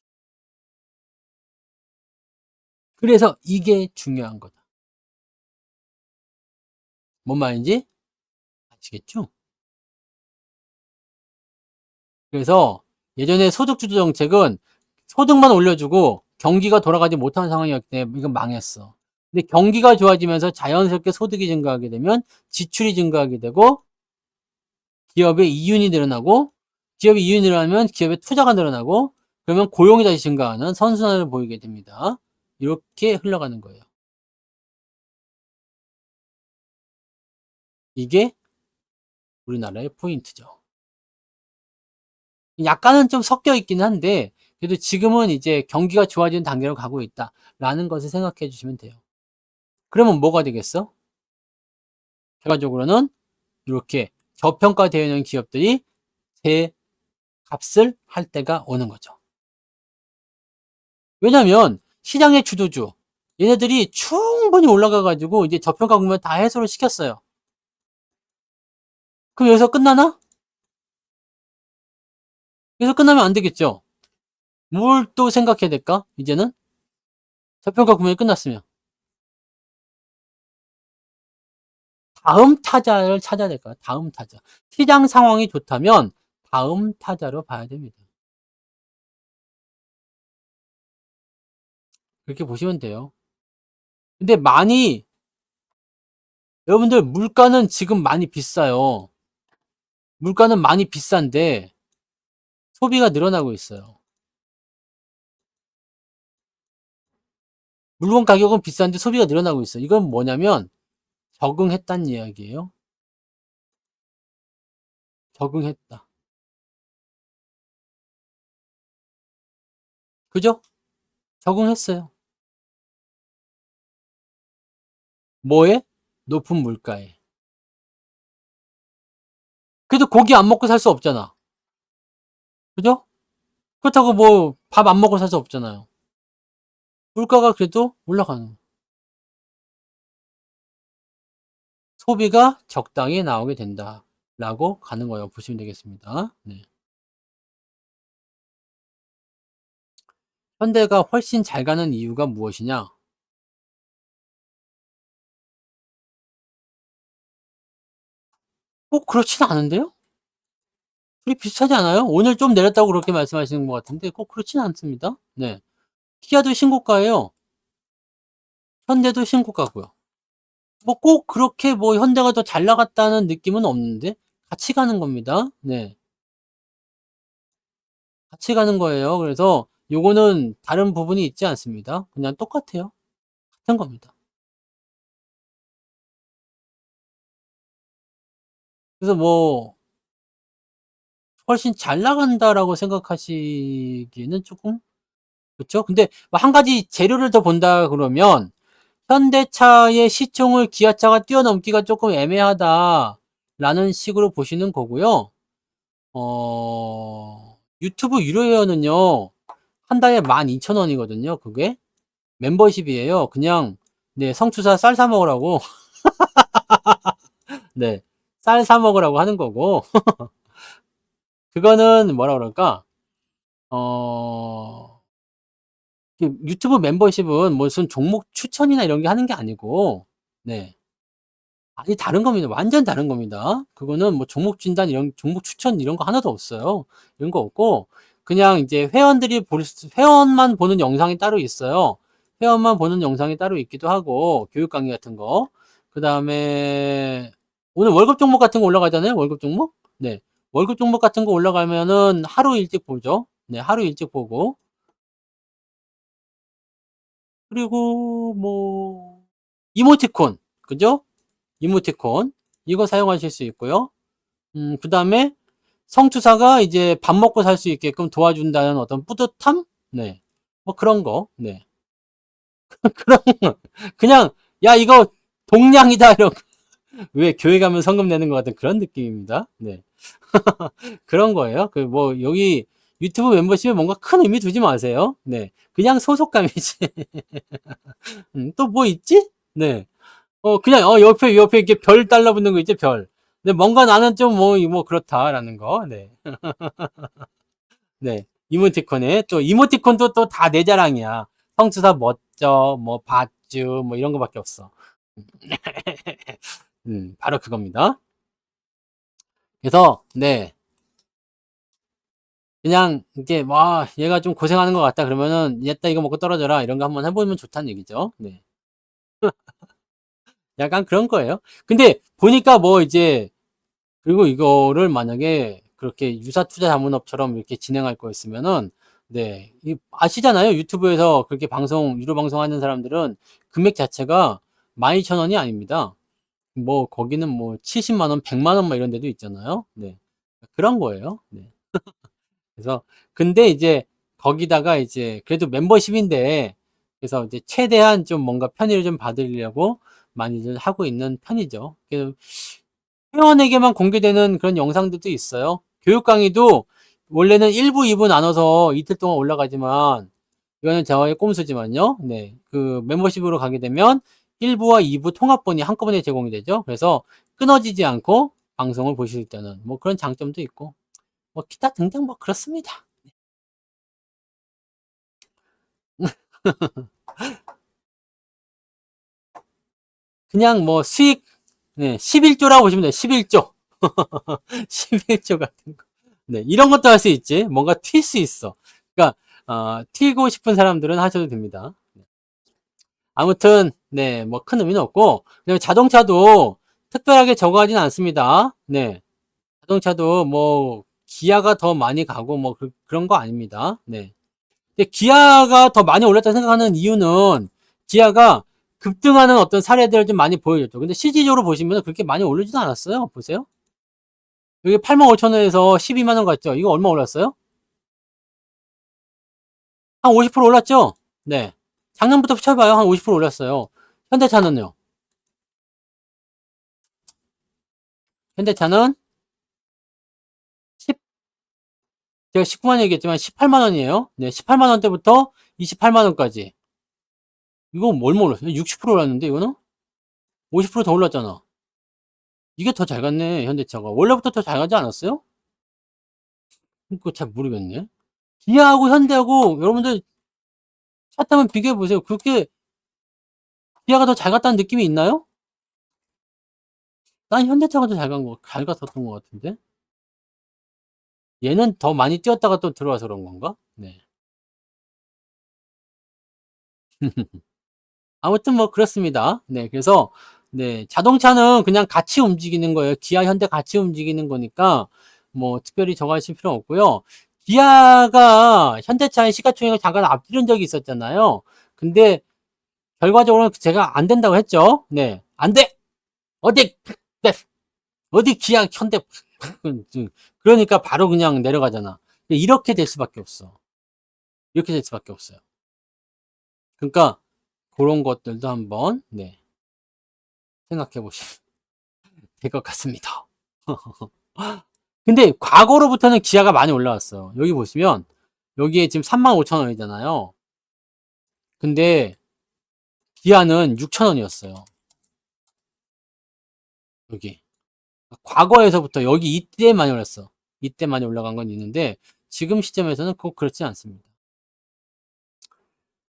그래서 이게 중요한 거다. 뭔 말인지 아시겠죠? 그래서 예전에 소득주도 정책은 소득만 올려주고 경기가 돌아가지 못하는 상황이었기 때문에 이건 망했어. 근데 경기가 좋아지면서 자연스럽게 소득이 증가하게 되면 지출이 증가하게 되고 기업의 이윤이 늘어나고 기업의 이윤이 늘어나면 기업의 투자가 늘어나고 그러면 고용이 다시 증가하는 선순환을 보이게 됩니다. 이렇게 흘러가는 거예요. 이게 우리나라의 포인트죠. 약간은 좀 섞여 있긴 한데 그래도 지금은 이제 경기가 좋아지는 단계로 가고 있다라는 것을 생각해 주시면 돼요. 그러면 뭐가 되겠어? 결과적으로는 이렇게 저평가되어 있는 기업들이 제 값을 할 때가 오는 거죠. 왜냐면 시장의 주도주 얘네들이 충분히 올라가 가지고 이제 저평가 국면 다 해소를 시켰어요. 그럼 여기서 끝나나? 여기서 끝나면 안 되겠죠. 뭘 또 생각해야 될까? 이제는 저평가 국면이 끝났으면 다음 타자를 찾아야 될까요? 다음 타자. 시장 상황이 좋다면 다음 타자로 봐야 됩니다. 그렇게 보시면 돼요. 근데 여러분들 물가는 지금 많이 비싸요. 물가는 많이 비싼데 소비가 늘어나고 있어요. 물건 가격은 비싼데 소비가 늘어나고 있어요. 이건 뭐냐면 적응했다는 이야기예요. 적응했다. 그죠? 적응했어요. 뭐에? 높은 물가에. 그래도 고기 안 먹고 살 수 없잖아. 그죠? 그렇다고 뭐 밥 안 먹고 살 수 없잖아요. 물가가 그래도 올라가는 거예요. 소비가 적당히 나오게 된다라고 가는 거예요. 보시면 되겠습니다. 네. 현대가 훨씬 잘 가는 이유가 무엇이냐? 꼭 그렇진 않은데요? 둘이 비슷하지 않아요? 오늘 좀 내렸다고 그렇게 말씀하시는 것 같은데 꼭 그렇진 않습니다. 네. 키아도 신고가예요. 현대도 신고가고요. 뭐 꼭 그렇게 뭐 현대가 더 잘 나갔다는 느낌은 없는데 같이 가는 겁니다. 네. 같이 가는 거예요. 그래서 요거는 다른 부분이 있지 않습니다. 그냥 똑같아요. 같은 겁니다. 그래서 뭐 훨씬 잘 나간다라고 생각하시기는 조금 그렇죠? 근데 뭐 한 가지 재료를 더 본다 그러면 현대차의 시총을 기아차가 뛰어넘기가 조금 애매하다라는 식으로 보시는 거고요. 유튜브 유료 회원은요. 한 달에 12,000원이거든요. 그게 멤버십이에요. 그냥 네, 성추사 쌀 사 먹으라고 네. 쌀 사 먹으라고 하는 거고 그거는 뭐라 그럴까? 어 유튜브 멤버십은 무슨 종목 추천이나 이런 게 하는 게 아니고 네. 아니 다른 겁니다. 완전 다른 겁니다. 그거는 뭐 종목 진단 이런 종목 추천 이런 거 하나도 없어요. 이런 거 없고 그냥 이제 회원만 보는 영상이 따로 있어요. 회원만 보는 영상이 따로 있기도 하고 교육 강의 같은 거. 그다음에 오늘 월급 종목 같은 거 올라가잖아요. 월급 종목. 네. 월급 종목 같은 거 올라가면은 하루 일찍 보죠. 네, 하루 일찍 보고 그리고 뭐 이모티콘 그죠? 이모티콘 이거 사용하실 수 있고요. 그다음에 성추사가 이제 밥 먹고 살 수 있게끔 도와준다는 어떤 뿌듯함? 네. 뭐 그런 거. 네. 그런 그냥 야 이거 동량이다 이런 왜 교회 가면 성금 내는 것 같은 그런 느낌입니다. 네. 그런 거예요. 그 뭐 여기 유튜브 멤버십에 뭔가 큰 의미 두지 마세요. 네. 그냥 소속감이지. 또 뭐 있지? 네. 그냥 옆에 이렇게 별 달라붙는 거 있지, 별. 근데 뭔가 나는 좀 뭐 그렇다라는 거. 네. 네. 이모티콘에 또 이모티콘도 또 다 내 자랑이야. 성투사 멋져, 뭐 밧주, 뭐 이런 거밖에 없어. 바로 그겁니다. 그래서 네. 그냥 이게 와 얘가 좀 고생하는 것 같다 그러면은 얘따 이거 먹고 떨어져라 이런 거 한번 해보면 좋다는 얘기죠. 네. 약간 그런 거예요. 근데 보니까 뭐 이제 그리고 이거를 만약에 그렇게 유사투자자문업처럼 이렇게 진행할 거였으면은 네, 아시잖아요. 유튜브에서 그렇게 유료 방송하는 사람들은 금액 자체가 12,000원이 아닙니다. 뭐 거기는 뭐 70만 원, 100만 원 막 이런 데도 있잖아요. 네. 그런 거예요. 네. 그래서 근데 이제 거기다가 이제 그래도 멤버십인데 그래서 이제 최대한 좀 뭔가 편의를 좀 받으려고 많이들 하고 있는 편이죠. 그래서 회원에게만 공개되는 그런 영상들도 있어요. 교육 강의도 원래는 1부, 2부 나눠서 이틀 동안 올라가지만 이거는 저의 꼼수지만요. 네. 그 멤버십으로 가게 되면 1부와 2부 통합본이 한꺼번에 제공이 되죠. 그래서 끊어지지 않고 방송을 보실 수 있다는 뭐 그런 장점도 있고 뭐 기타 등등 뭐 그렇습니다. 그냥 뭐 수익 네, 11조라고 보시면 돼요. 11조. 11조 같은 거. 네, 이런 것도 할 수 있지. 뭔가 튈 수 있어. 그러니까 튀고 싶은 사람들은 하셔도 됩니다. 아무튼 네, 뭐 큰 의미는 없고 그다음에 자동차도 특별하게 저거 하진 않습니다. 네. 자동차도 뭐 기아가 더 많이 가고 뭐 그런 거 아닙니다. 네. 근데 기아가 더 많이 올랐다 생각하는 이유는 기아가 급등하는 어떤 사례들을 좀 많이 보여줬죠. 근데 실질적으로 보시면 그렇게 많이 오르지도 않았어요. 보세요. 여기 85,000원에서 12만 원 갔죠. 이거 얼마 올랐어요? 한 50% 올랐죠? 네. 작년부터 쳐봐요. 한 50% 올랐어요. 현대차는요? 현대차는 10, 제가 19만 원 얘기했지만 18만 원이에요. 네, 18만 원대부터 28만 원까지. 이거 얼마 올랐어요? 60% 올랐는데 이거는? 50%더 올랐잖아. 이게 더 잘 갔네, 현대차가. 원래부터 더 잘 가지 않았어요? 그거 잘 모르겠네. 기아하고 현대하고 여러분들 차트 한번 비교해 보세요. 그렇게 기아가 더 잘 갔다는 느낌이 있나요? 난 현대차가 더 잘 갔었던 것 같은데. 얘는 더 많이 뛰었다가 또 들어와서 그런 건가? 네. 아무튼 뭐 그렇습니다. 네, 그래서 네, 자동차는 그냥 같이 움직이는 거예요. 기아, 현대 같이 움직이는 거니까 뭐 특별히 저거 하실 필요 없고요. 기아가 현대차의 시가총액을 잠깐 앞지른 적이 있었잖아요. 근데 결과적으로는 제가 안 된다고 했죠. 네, 안 돼. 어디 네, 어디 기아, 현대 그러니까 바로 그냥 내려가잖아. 이렇게 될 수밖에 없어. 이렇게 될 수밖에 없어요. 그러니까 그런 것들도 한번 네, 생각해 보시면 될 것 같습니다. 근데 과거로부터는 기아가 많이 올라왔어요. 여기 보시면 여기에 지금 35,000원이잖아요. 근데 기아는 6,000원이었어요. 여기 과거에서부터 여기 이때 많이 올랐어. 이때 많이 올라간 건 있는데 지금 시점에서는 꼭 그렇지 않습니다.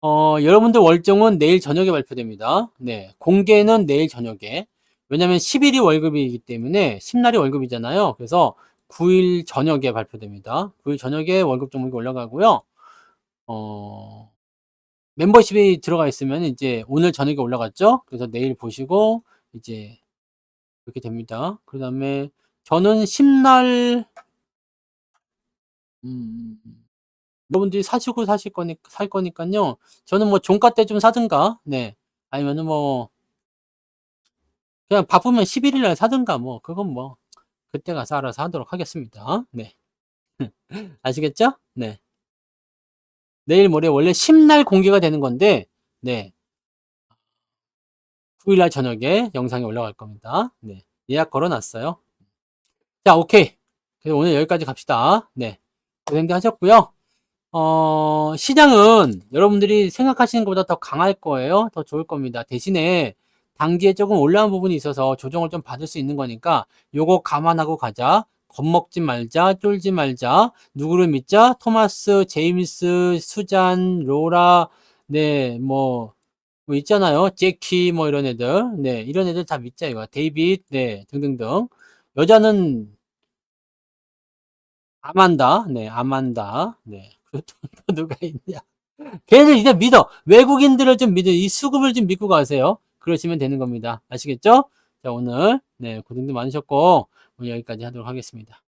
여러분들 월정은 내일 저녁에 발표됩니다. 네, 공개는 내일 저녁에. 왜냐면 10일이 월급이기 때문에 10날이 월급이잖아요. 그래서 9일 저녁에 발표됩니다. 9일 저녁에 월급 종목이 올라가고요. 멤버십이 들어가 있으면 이제 오늘 저녁에 올라갔죠. 그래서 내일 보시고 이제 이렇게 됩니다. 그 다음에 저는 10날 여러분들이 살 거니까요. 저는 뭐 종가 때 좀 사든가, 네. 아니면은 뭐 그냥 바쁘면 11일 날 사든가 뭐 그건 뭐 그때 가서 알아서 하도록 하겠습니다. 네. 아시겠죠? 네. 내일 모레 원래 10날 공개가 되는 건데, 네. 9일 날 저녁에 영상이 올라갈 겁니다. 네. 예약 걸어놨어요. 자, 오케이. 그래서 오늘 여기까지 갑시다. 네. 고생들 하셨고요. 시장은 여러분들이 생각하시는 것보다 더 강할 거예요. 더 좋을 겁니다. 대신에 단기에 조금 올라온 부분이 있어서 조정을 좀 받을 수 있는 거니까 요거 감안하고 가자. 겁먹지 말자. 쫄지 말자. 누구를 믿자? 토마스, 제임스, 수잔, 로라, 네, 뭐 있잖아요. 제키, 뭐 이런 애들. 네, 이런 애들 다 믿자 이거. 데이빗, 네, 등등등. 여자는 아만다, 네, 아만다, 네. 또 누가 있냐? 걔를 이제 믿어. 외국인들을 좀 믿어. 이 수급을 좀 믿고 가세요. 그러시면 되는 겁니다. 아시겠죠? 자, 오늘, 네, 고생도 많으셨고, 오늘 여기까지 하도록 하겠습니다.